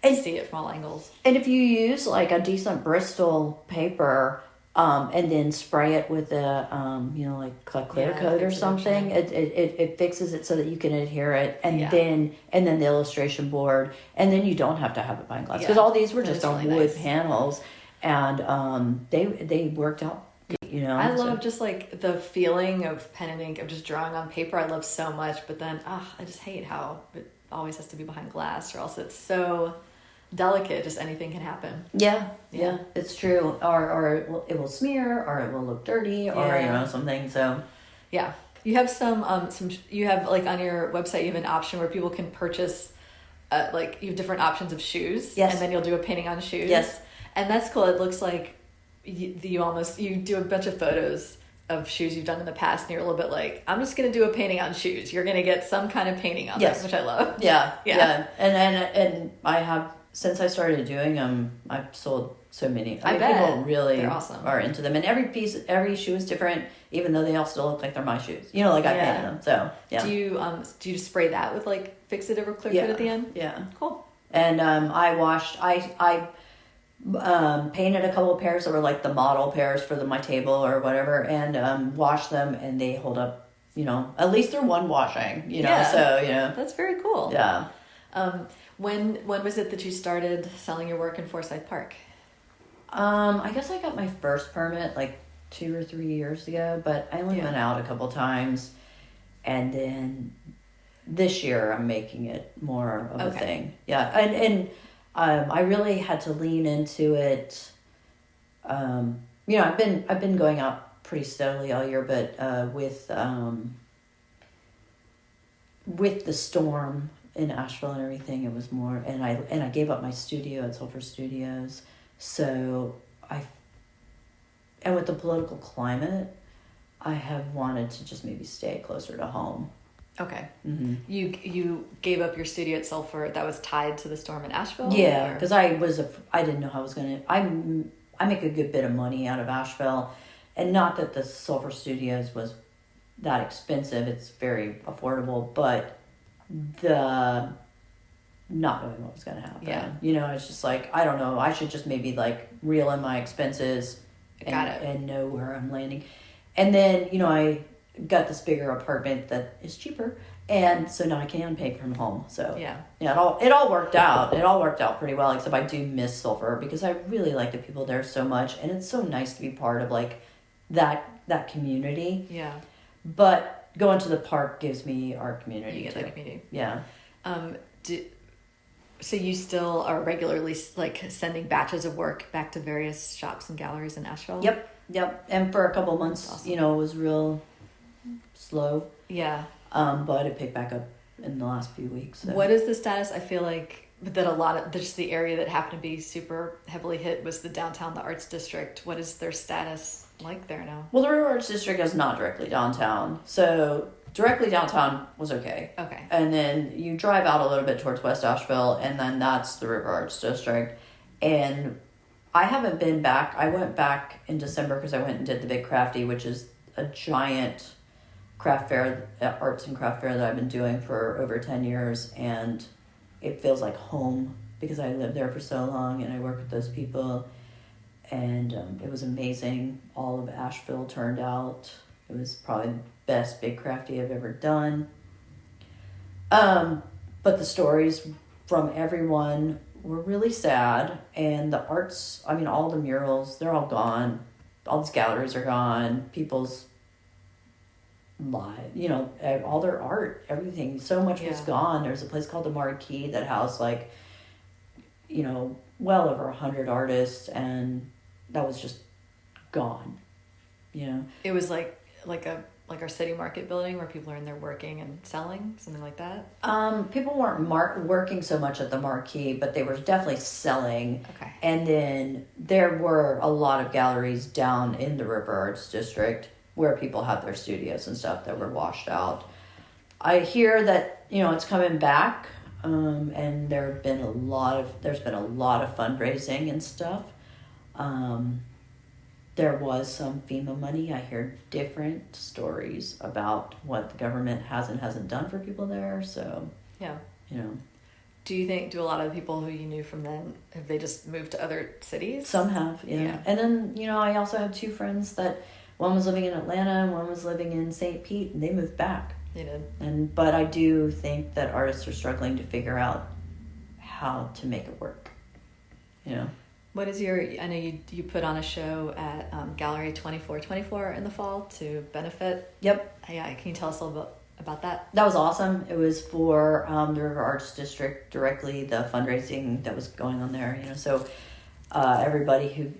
see it from all angles. And if you use a decent Bristol paper, and then spray it with a clear coat or something, it fixes it so that you can adhere it, and then the illustration board, and then you don't have to have it behind glass, because all these were just on wood panels, and they worked out. I love just the feeling of pen and ink, of just drawing on paper. I love so much, but then I just hate how it always has to be behind glass, or else it's so delicate, just anything can happen. Yeah, it's true. Or it will smear, or it will look dirty, or something. So you have some you have on your website, you have an option where people can purchase like you have different options of shoes. Yes. And then you'll do a painting on shoes. Yes. And that's cool. It looks like you do a bunch of photos of shoes you've done in the past, and you're a little bit like, I'm just going to do a painting on shoes. You're going to get some kind of painting on Yes. them, which I love. Yeah. And I have, since I started doing them, I've sold so many. I bet. People really They're awesome. are into them. And every shoe is different, even though they all still look like they're my shoes. You know, like I painted them. So, yeah. Do you spray that with like fixative or clear coat at the end? Yeah. Cool. And I painted a couple of pairs that were like the model pairs for my table or whatever, and washed them, and they hold up, at least they're one washing, so, That's very cool. Yeah. When was it that you started selling your work in Forsyth Park? I guess I got my first permit like 2 or 3 years ago, but I only went out a couple times, and then this year I'm making it more of a thing. Yeah. And I really had to lean into it. I've been going out pretty steadily all year, but with the storm in Asheville and everything, it was more. And I gave up my studio at Sulphur Studios, so and with the political climate, I have wanted to just maybe stay closer to home. Okay. Mm-hmm. You gave up your studio at Sulphur. That was tied to the storm in Asheville? Yeah, because I didn't know how I was going to... I make a good bit of money out of Asheville, and not that the Sulphur Studios was that expensive. It's very affordable, but the not knowing what was going to happen. Yeah. It's just like, I don't know. I should just maybe like reel in my expenses and know where I'm landing. And then, I got this bigger apartment that is cheaper, and so now I can pay from home. So yeah, it all worked out. It all worked out pretty well, except I do miss Sulphur because I really like the people there so much, and it's so nice to be part of like that community. Yeah. But going to the park gives me our community. You get too. that community. Yeah. So you still are regularly like sending batches of work back to various shops and galleries in Asheville? Yep. And for a couple of months, awesome. It was real slow. Yeah. But it picked back up in the last few weeks. So. What is the status? I feel like that a lot of just the area that happened to be super heavily hit was the downtown, the Arts District. What is their status like there now? Well, the River Arts District is not directly downtown. So directly downtown was okay. Okay. And then you drive out a little bit towards West Asheville, and then that's the River Arts District. And I haven't been back. I went back in December because I went and did the Big Crafty, which is a giant craft fair, arts and craft fair that I've been doing for over 10 years. And it feels like home because I lived there for so long and I work with those people. And it was amazing. All of Asheville turned out. It was probably the best Big Crafty I've ever done. But the stories from everyone were really sad. And the arts, all the murals, they're all gone. All these galleries are gone. People's all their art, everything. So much was gone. There's a place called the Marquee that housed well over 100 artists, and that was just gone. It was like our city market building where people are in there working and selling, something like that. People weren't working so much at the Marquee, but they were definitely selling. Okay. And then there were a lot of galleries down in the River Arts District where people had their studios and stuff that were washed out. I hear that it's coming back, and there's been a lot of fundraising and stuff. There was some FEMA money. I hear different stories about what the government has and hasn't done for people there. So yeah, Do a lot of the people who you knew from then, have they just moved to other cities? Some have, yeah. And then I also have two friends that one was living in Atlanta and one was living in St. Pete, and they moved back. They did. But I do think that artists are struggling to figure out how to make it work. What is I know you put on a show at Gallery 2424 in the fall to benefit. Yep. Yeah, can you tell us a little bit about that? That was awesome. It was for the River Arts District directly, the fundraising that was going on there. So everybody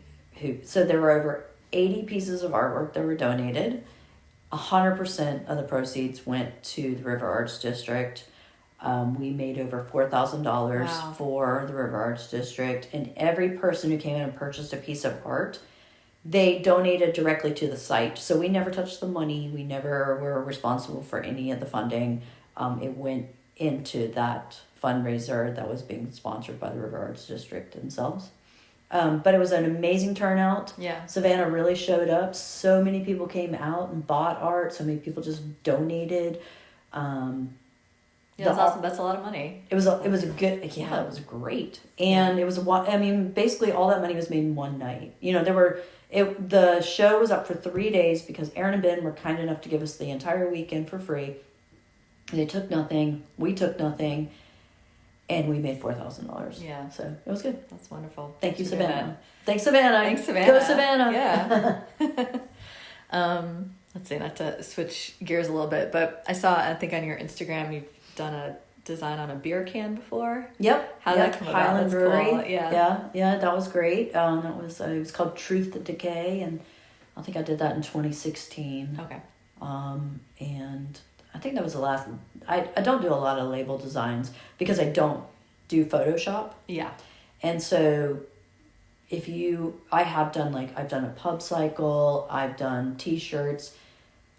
so there were over 80 pieces of artwork that were donated. 100% of the proceeds went to the River Arts District. We made over $4,000 Wow. for the River Arts District, and every person who came in and purchased a piece of art, they donated directly to the site. So we never touched the money. We never were responsible for any of the funding. It went into that fundraiser that was being sponsored by the River Arts District themselves. But it was an amazing turnout. Yeah. Savannah really showed up. So many people came out and bought art. So many people just donated. Yeah, that's awesome. That's a lot of money. It was a good, it was great. And it was basically all that money was made in one night. The show was up for 3 days because Aaron and Ben were kind enough to give us the entire weekend for free. They took nothing. We took nothing. And we made $4,000. Yeah. So it was good. That's wonderful. Thank you, Savannah. Thanks, Savannah. Thanks, Savannah. Go, Savannah. Yeah. Let's see, not to switch gears a little bit, but I think on your Instagram, you've done a design on a beer can before. Yep. How did that come about? Highland That's Brewery. cool. Yeah, that was great. It was called Truth to Decay, and I think I did that in 2016. Okay. And I think that was the last. I don't do a lot of label designs because I don't do Photoshop. Yeah. And so I've done a pub cycle, I've done t-shirts,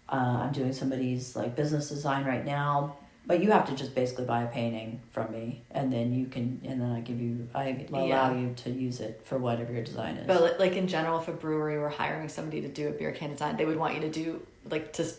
I'm doing somebody's like business design right now, but you have to just basically buy a painting from me and then I allow you to use it for whatever your design is. But like in general, if a brewery were hiring somebody to do a beer can design, they would want you to do to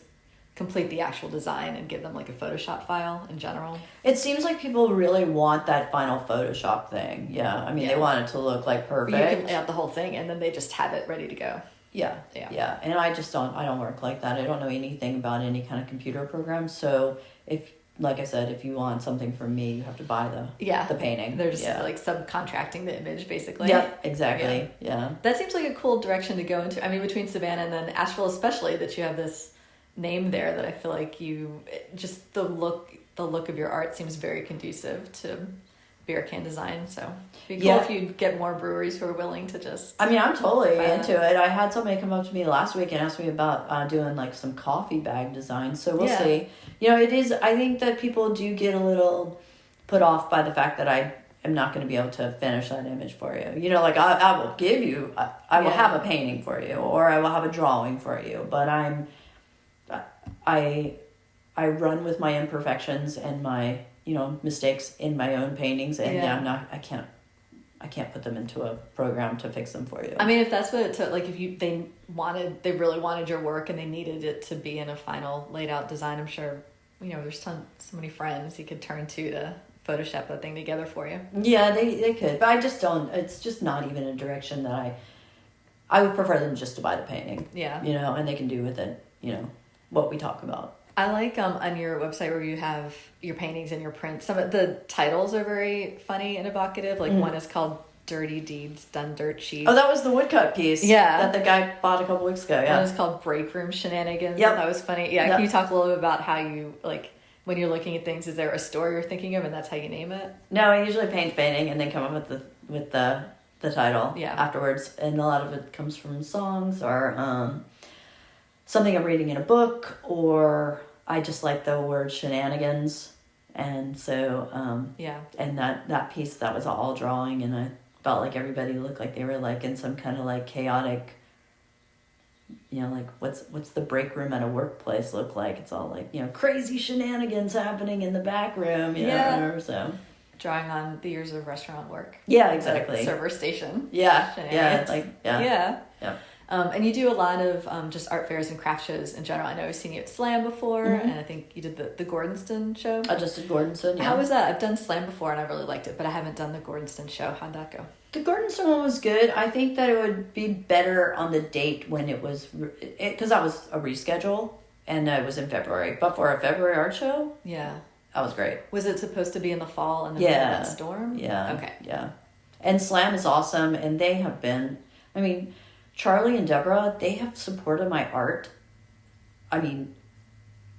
complete the actual design and give them like a Photoshop file in general. It seems like people really want that final Photoshop thing. Yeah. They want it to look like perfect. You can lay out the whole thing and then they just have it ready to go. Yeah. And I don't work like that. I don't know anything about any kind of computer program. So if you want something from me, you have to buy the painting. They're just like subcontracting the image basically. Yeah, exactly. Yeah. That seems like a cool direction to go into. Between Savannah and then Asheville especially, that you have this name there that I feel like just the look of your art seems very conducive to beer can design. So it'd be cool if you get more breweries who are willing to just I'm totally into it. I had somebody come up to me last week and ask me about doing like some coffee bag design, so we'll see. I think that people do get a little put off by the fact that I am not going to be able to finish that image for you. I will give you I will have a painting for you, or I will have a drawing for you, but I run with my imperfections and my mistakes in my own paintings, and I can't put them into a program to fix them for you. If that's what it took, like if they really wanted your work and they needed it to be in a final laid out design, I'm sure there's so many friends you could turn to Photoshop that thing together for you. Yeah, they could, but I just don't. It's just not even a direction that I would prefer them just to buy the painting. Yeah, and they can do with it what we talk about. I like on your website where you have your paintings and your prints, some of the titles are very funny and evocative. Like one is called Dirty Deeds Done Dirt Cheap. Oh, that was the woodcut piece. Yeah. That the guy bought a couple weeks ago. Yeah. One was called Break Room Shenanigans. Yep. That was funny. Yeah. Yep. Can you talk a little bit about how you, when you're looking at things, is there a story you're thinking of and that's how you name it? No, I usually painting and then come up with the title afterwards. And a lot of it comes from songs or something I'm reading in a book, or I just like the word shenanigans. And so, and that piece, that was all drawing, and I felt like everybody looked like they were like in some kind of like chaotic, like what's the break room at a workplace look like? It's all like, crazy shenanigans happening in the back room, whatever, so. Drawing on the years of restaurant work. Yeah, exactly. Server station. Yeah, Yeah. And you do a lot of just art fairs and craft shows in general. I know I've seen you at Slam before, and I think you did the Gordonston show. I just did Gordonston, yeah. How was that? I've done Slam before, and I really liked it, but I haven't done the Gordonston show. How'd that go? The Gordonston one was good. I think that it would be better on the date when it was... Because that was a reschedule, and it was in February. But for a February art show... Yeah. That was great. Was it supposed to be in the fall and then that storm? Yeah. Okay. Yeah. And Slam is awesome, and they have been... Charlie and Deborah, they have supported my art,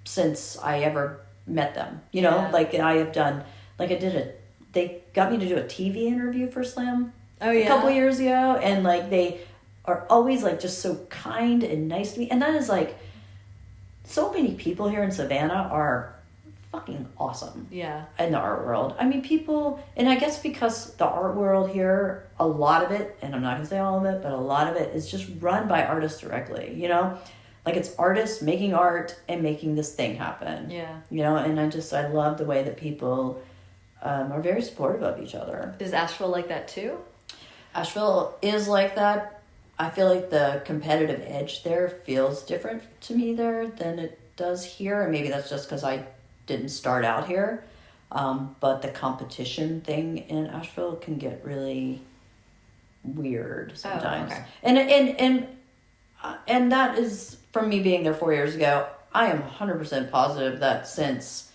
since I ever met them. I have done, they got me to do a TV interview for Slam a couple years ago, and they are always just so kind and nice to me. And that is so many people here in Savannah are fucking awesome. Yeah. In the art world. I mean, people, and I guess because the art world here, a lot of it, and I'm not going to say all of it, but a lot of it is just run by artists directly, you know? Like, it's artists making art and making this thing happen. Yeah. You know, and I love the way that people are very supportive of each other. Is Asheville like that too? Asheville is like that. I feel like the competitive edge there feels different to me there than it does here. And maybe that's just because I didn't start out here. But the competition thing in Asheville can get really weird sometimes. Oh, okay. And that is from me being there 4 years ago. I am 100% positive that since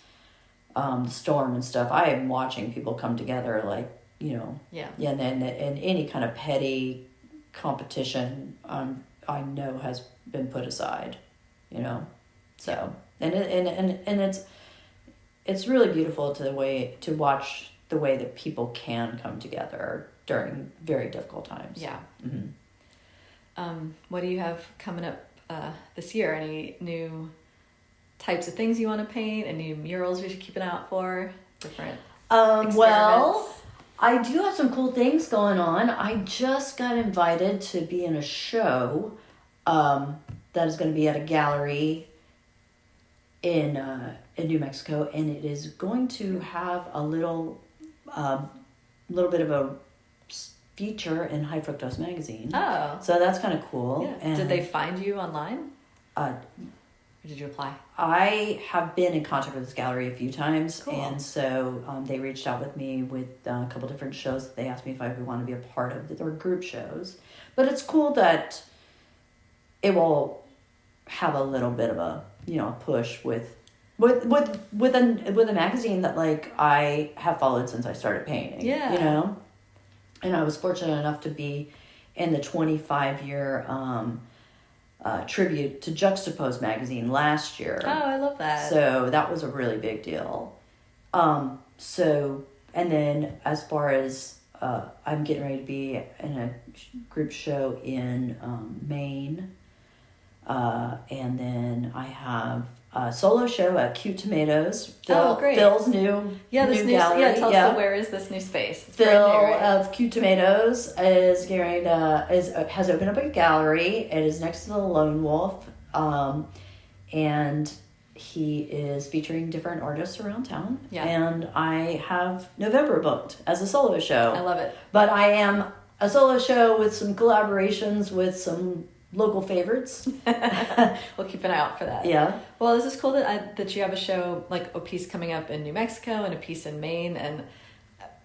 the storm and stuff, I am watching people come together, like, you know. Yeah. And any kind of petty competition, I know has been put aside, you know. So and it's really beautiful to watch the way that people can come together during very difficult times. Yeah. Mm-hmm. What do you have coming up this year? Any new types of things you want to paint? Any murals we should keep an eye out for? Different experiments? Well, I do have some cool things going on. I just got invited to be in a show that is going to be at a gallery in New Mexico, and it is going to have a little bit of a feature in High Fructose magazine. Oh, so that's kind of cool. Yeah. And did they find you online? Or did you apply? I have been in contact with this gallery a few times, cool. And so they reached out with me with a couple different shows. They asked me if I would want to be a part of their group shows. But it's cool that it will have a little bit of a push with a magazine that, like, I have followed since I started painting. Yeah. You know, and I was fortunate enough to be in the 25-year tribute to Juxtapose magazine last year. Oh, I love that. So that was a really big deal. And then as far as I'm getting ready to be in a group show in Maine, and then I have a solo show at Cute Tomatoes. Great. Phil's new gallery. Tell us where is this new space? It's Phil brand new, right? of Cute Tomatoes is getting ready to has opened up a gallery. It is next to the Lone Wolf, and he is featuring different artists around town. Yeah. And I have November booked as a solo show. I love it. But I am a solo show with some collaborations with some local favorites. We'll keep an eye out for that. Yeah. Well, this is cool that you have a show, like a piece coming up in New Mexico and a piece in Maine, and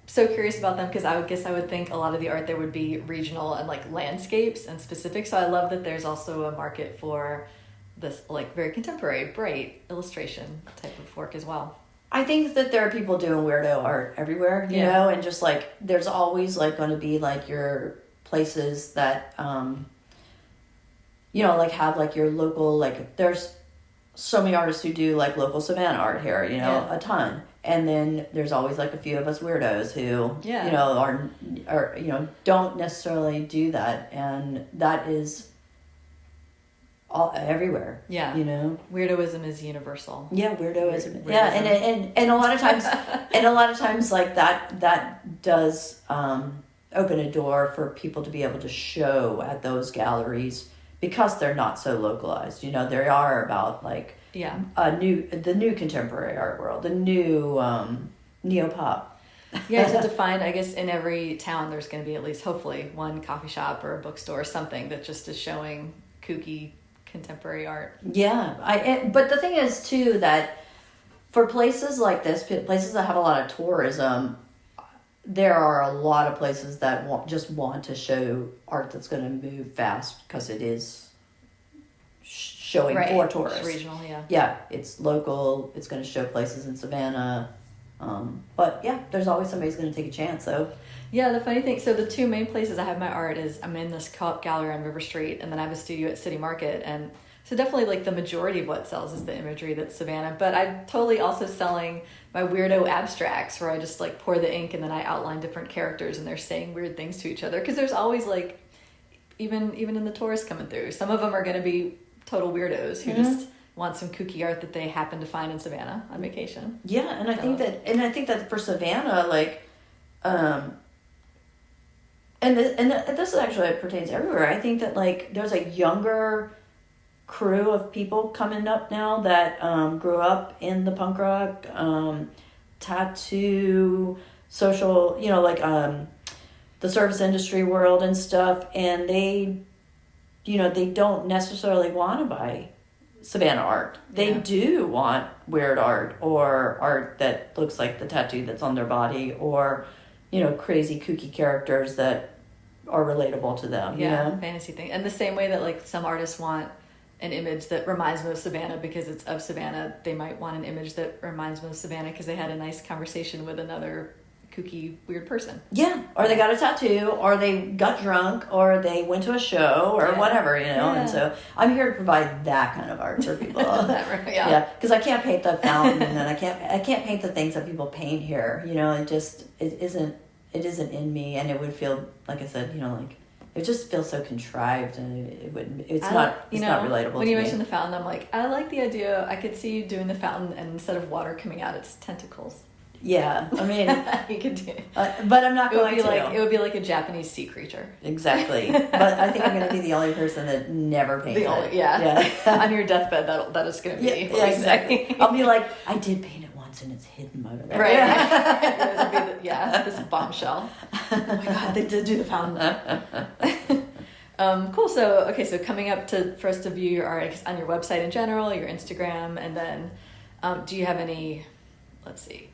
so curious about them because I would think a lot of the art there would be regional and like landscapes and specific. So I love that there's also a market for this like very contemporary, bright illustration type of work as well. I think that there are people doing weirdo art everywhere, you know, and just like there's always like going to be like your places that like have like your local, like there's so many artists who do like local Savannah art here, a ton. And then there's always like a few of us weirdos who, are don't necessarily do that. And that is all everywhere. Yeah. Weirdoism is universal. Yeah, weirdoism. Yeah, and a lot of times like that does open a door for people to be able to show at those galleries because they're not so localized. They are about like the new contemporary art world, the new neo-pop. To define, I guess in every town there's going to be at least hopefully one coffee shop or a bookstore or something that just is showing kooky contemporary art. Yeah, but the thing is too that for places like this, places that have a lot of tourism, there are a lot of places that want to show art that's going to move fast because it is showing for tourists. Regional, it's local. It's going to show places in Savannah. But there's always somebody who's going to take a chance though. Yeah, the funny thing, so the two main places I have my art is I'm in this co-op gallery on River Street, and then I have a studio at City Market, and so definitely like the majority of what sells is the imagery that's Savannah, but I'm totally also selling my weirdo abstracts where I just like pour the ink and then I outline different characters and they're saying weird things to each other, because there's always even in the tourists coming through, some of them are going to be total weirdos who just want some kooky art that they happen to find in Savannah on vacation. Yeah, and I think that for Savannah, like, and this actually pertains everywhere. I think that, like, there's a younger crew of people coming up now that grew up in the punk rock, tattoo, social, like the service industry world and stuff, and they don't necessarily want to buy Savannah art. They do want weird art or art that looks like the tattoo that's on their body, or crazy kooky characters that are relatable to them. Fantasy thing. And the same way that, like, some artists want an image that reminds them of Savannah because it's of Savannah, they might want an image that reminds them of Savannah because they had a nice conversation with another kooky weird person. Yeah, or they got a tattoo, or they got drunk, or they went to a show, or whatever, and so I'm here to provide that kind of art for people. Because I can't paint the fountain, and I can't paint the things that people paint here. It isn't in me, and it would feel, like I said, like, it just feels so contrived, and it's not relatable. When you mentioned the fountain, I'm like, I like the idea. I could see you doing the fountain, and instead of water coming out, it's tentacles. Yeah, I mean, you could do it. But I'm not going to. It would be like a Japanese sea creature. Exactly. But I think I'm going to be the only person that never paints it. Yeah. On your deathbed, that is going to be. Yeah, exactly. I'll be like, I did paint it once, and it's hidden under there. Right. This bombshell. Oh my God, they did do the fountain. Cool. So coming up for us to view your art on your website in general, your Instagram, and then do you have any? Let's see.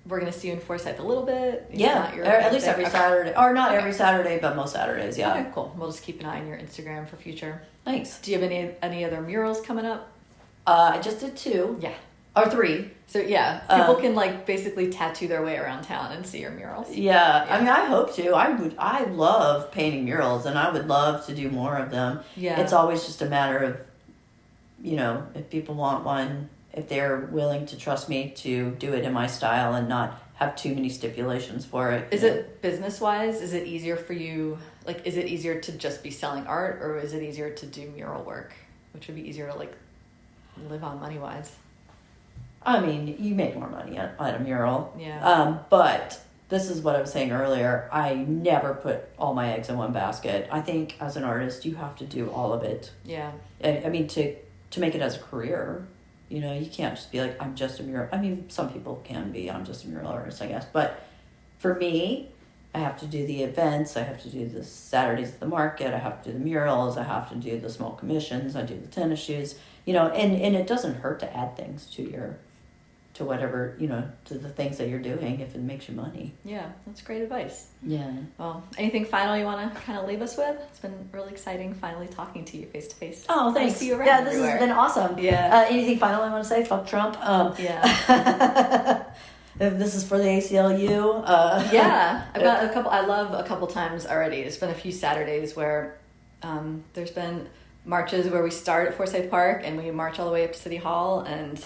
We're going to see you in Forsyth a little bit. At least every Saturday. Or not every Saturday, but most Saturdays, yeah. Okay, cool. We'll just keep an eye on your Instagram for future. Thanks. Do you have any other murals coming up? I just did 2. Yeah. Or 3. So, people can, like, basically tattoo their way around town and see your murals. Yeah. I mean, I hope to. I love painting murals, and I would love to do more of them. Yeah. It's always just a matter of, if people want one, if they're willing to trust me to do it in my style and not have too many stipulations for it. Is it business-wise? Is it easier for you? Like, is it easier to just be selling art, or is it easier to do mural work, which would be easier to, like, live on money-wise? I mean, you make more money on a mural. Yeah. But this is what I was saying earlier. I never put all my eggs in one basket. I think as an artist, you have to do all of it. Yeah. I mean, to make it as a career. You can't just be like, I'm just a mural. I mean, some people can be, I'm just a mural artist, I guess. But for me, I have to do the events. I have to do the Saturdays at the market. I have to do the murals. I have to do the small commissions. I do the tennis shoes. And it doesn't hurt to add things to whatever, to the things that you're doing if it makes you money. Yeah, that's great advice. Yeah. Well, anything final you want to kind of leave us with? It's been really exciting finally talking to you face to face. Oh, thanks. See you around this everywhere. has been awesome. Yeah. Anything final I want to say? Fuck Trump. Yeah. If this is for the ACLU. I've got a couple. I love a couple times already. There's been a few Saturdays where there's been marches where we start at Forsyth Park and we march all the way up to City Hall, and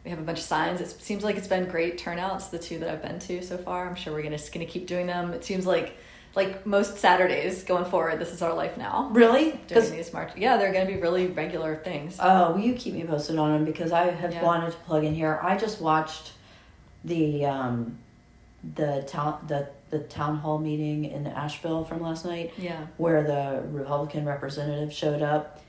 we have a bunch of signs. It seems like it's been great turnouts, the 2 that I've been to so far. I'm sure we're gonna keep doing them. It seems like most Saturdays going forward, this is our life now. Really? Doing these marches. Yeah, they're gonna be really regular things. Oh, will you keep me posted on them, because I have wanted to plug in here. I just watched the town hall meeting in Asheville from last night. Yeah. Where the Republican representative showed up.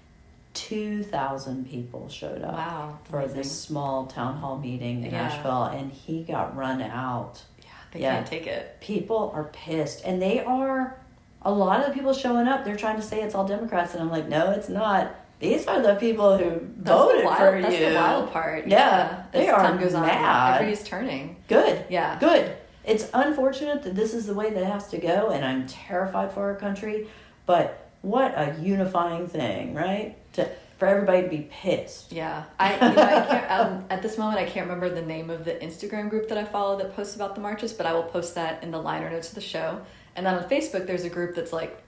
2,000 people showed up. Wow, for amazing. this small town hall meeting in Asheville, and he got run out. Yeah, they can't take it. People are pissed, and they are. A lot of the people showing up, they're trying to say it's all Democrats, and I'm like, no, it's not. These are the people who voted for you. That's the wild part. Yeah, they are time goes mad. On, everybody's turning. Good. Yeah. Good. It's unfortunate that this is the way that it has to go, and I'm terrified for our country, but what a unifying thing, right? For everybody to be pissed. Yeah. I can't, at this moment, I can't remember the name of the Instagram group that I follow that posts about the marches, but I will post that in the liner notes of the show. And then on Facebook, there's a group that's like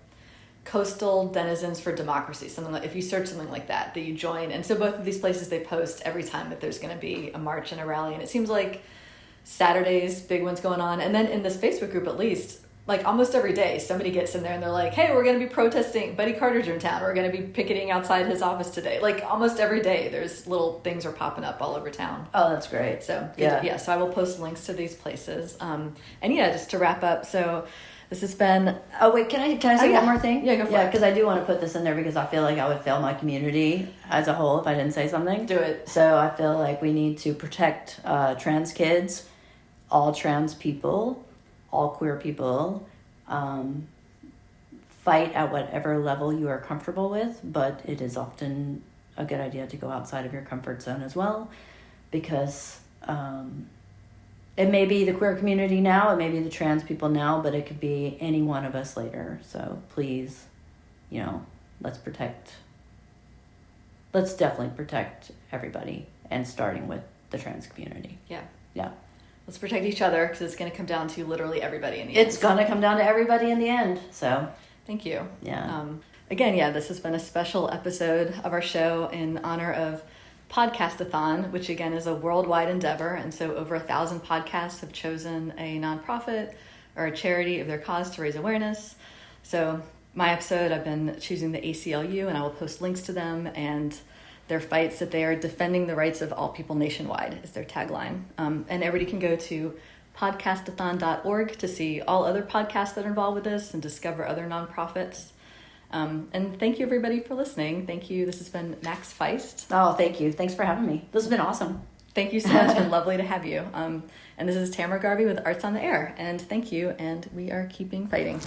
Coastal Denizens for Democracy, something like, if you search something like that you join. And so both of these places, they post every time that there's going to be a march and a rally. And it seems like Saturdays, big ones going on. And then in this Facebook group, at least, like almost every day somebody gets in there and they're like, hey, we're going to be protesting, Buddy Carter's in town, we're going to be picketing outside his office today. Like almost every day there's little things are popping up all over town. Oh, that's great. So yeah, so I will post links to these places. And yeah, just to wrap up, so this has been... Oh, wait, can I say one more thing? Yeah, go for it. Because I do want to put this in there because I feel like I would fail my community as a whole if I didn't say something. Do it. So I feel like we need to protect trans kids, all trans people, all queer people, fight at whatever level you are comfortable with, but it is often a good idea to go outside of your comfort zone as well, because it may be the queer community now, it may be the trans people now, but it could be any one of us later. So please, let's definitely protect everybody, and starting with the trans community. Yeah. Yeah. Let's protect each other, because it's going to come down to literally everybody in the end. It's going to come down to everybody in the end. So thank you. Yeah. Again, this has been a special episode of our show in honor of Podcasthon, which again is a worldwide endeavor. And so over 1,000 podcasts have chosen a nonprofit or a charity of their cause to raise awareness. So my episode, I've been choosing the ACLU, and I will post links to them and their fights that they are defending the rights of all people nationwide is their tagline. And everybody can go to podcastathon.org to see all other podcasts that are involved with this and discover other nonprofits. And thank you everybody for listening. Thank you. This has been Maxx Feist. Oh, thank you. Thanks for having me. This has been awesome. Thank you so much. It's been lovely to have you. And this is Tamara Garvey with Arts on the Air. And thank you. And we are keeping fighting.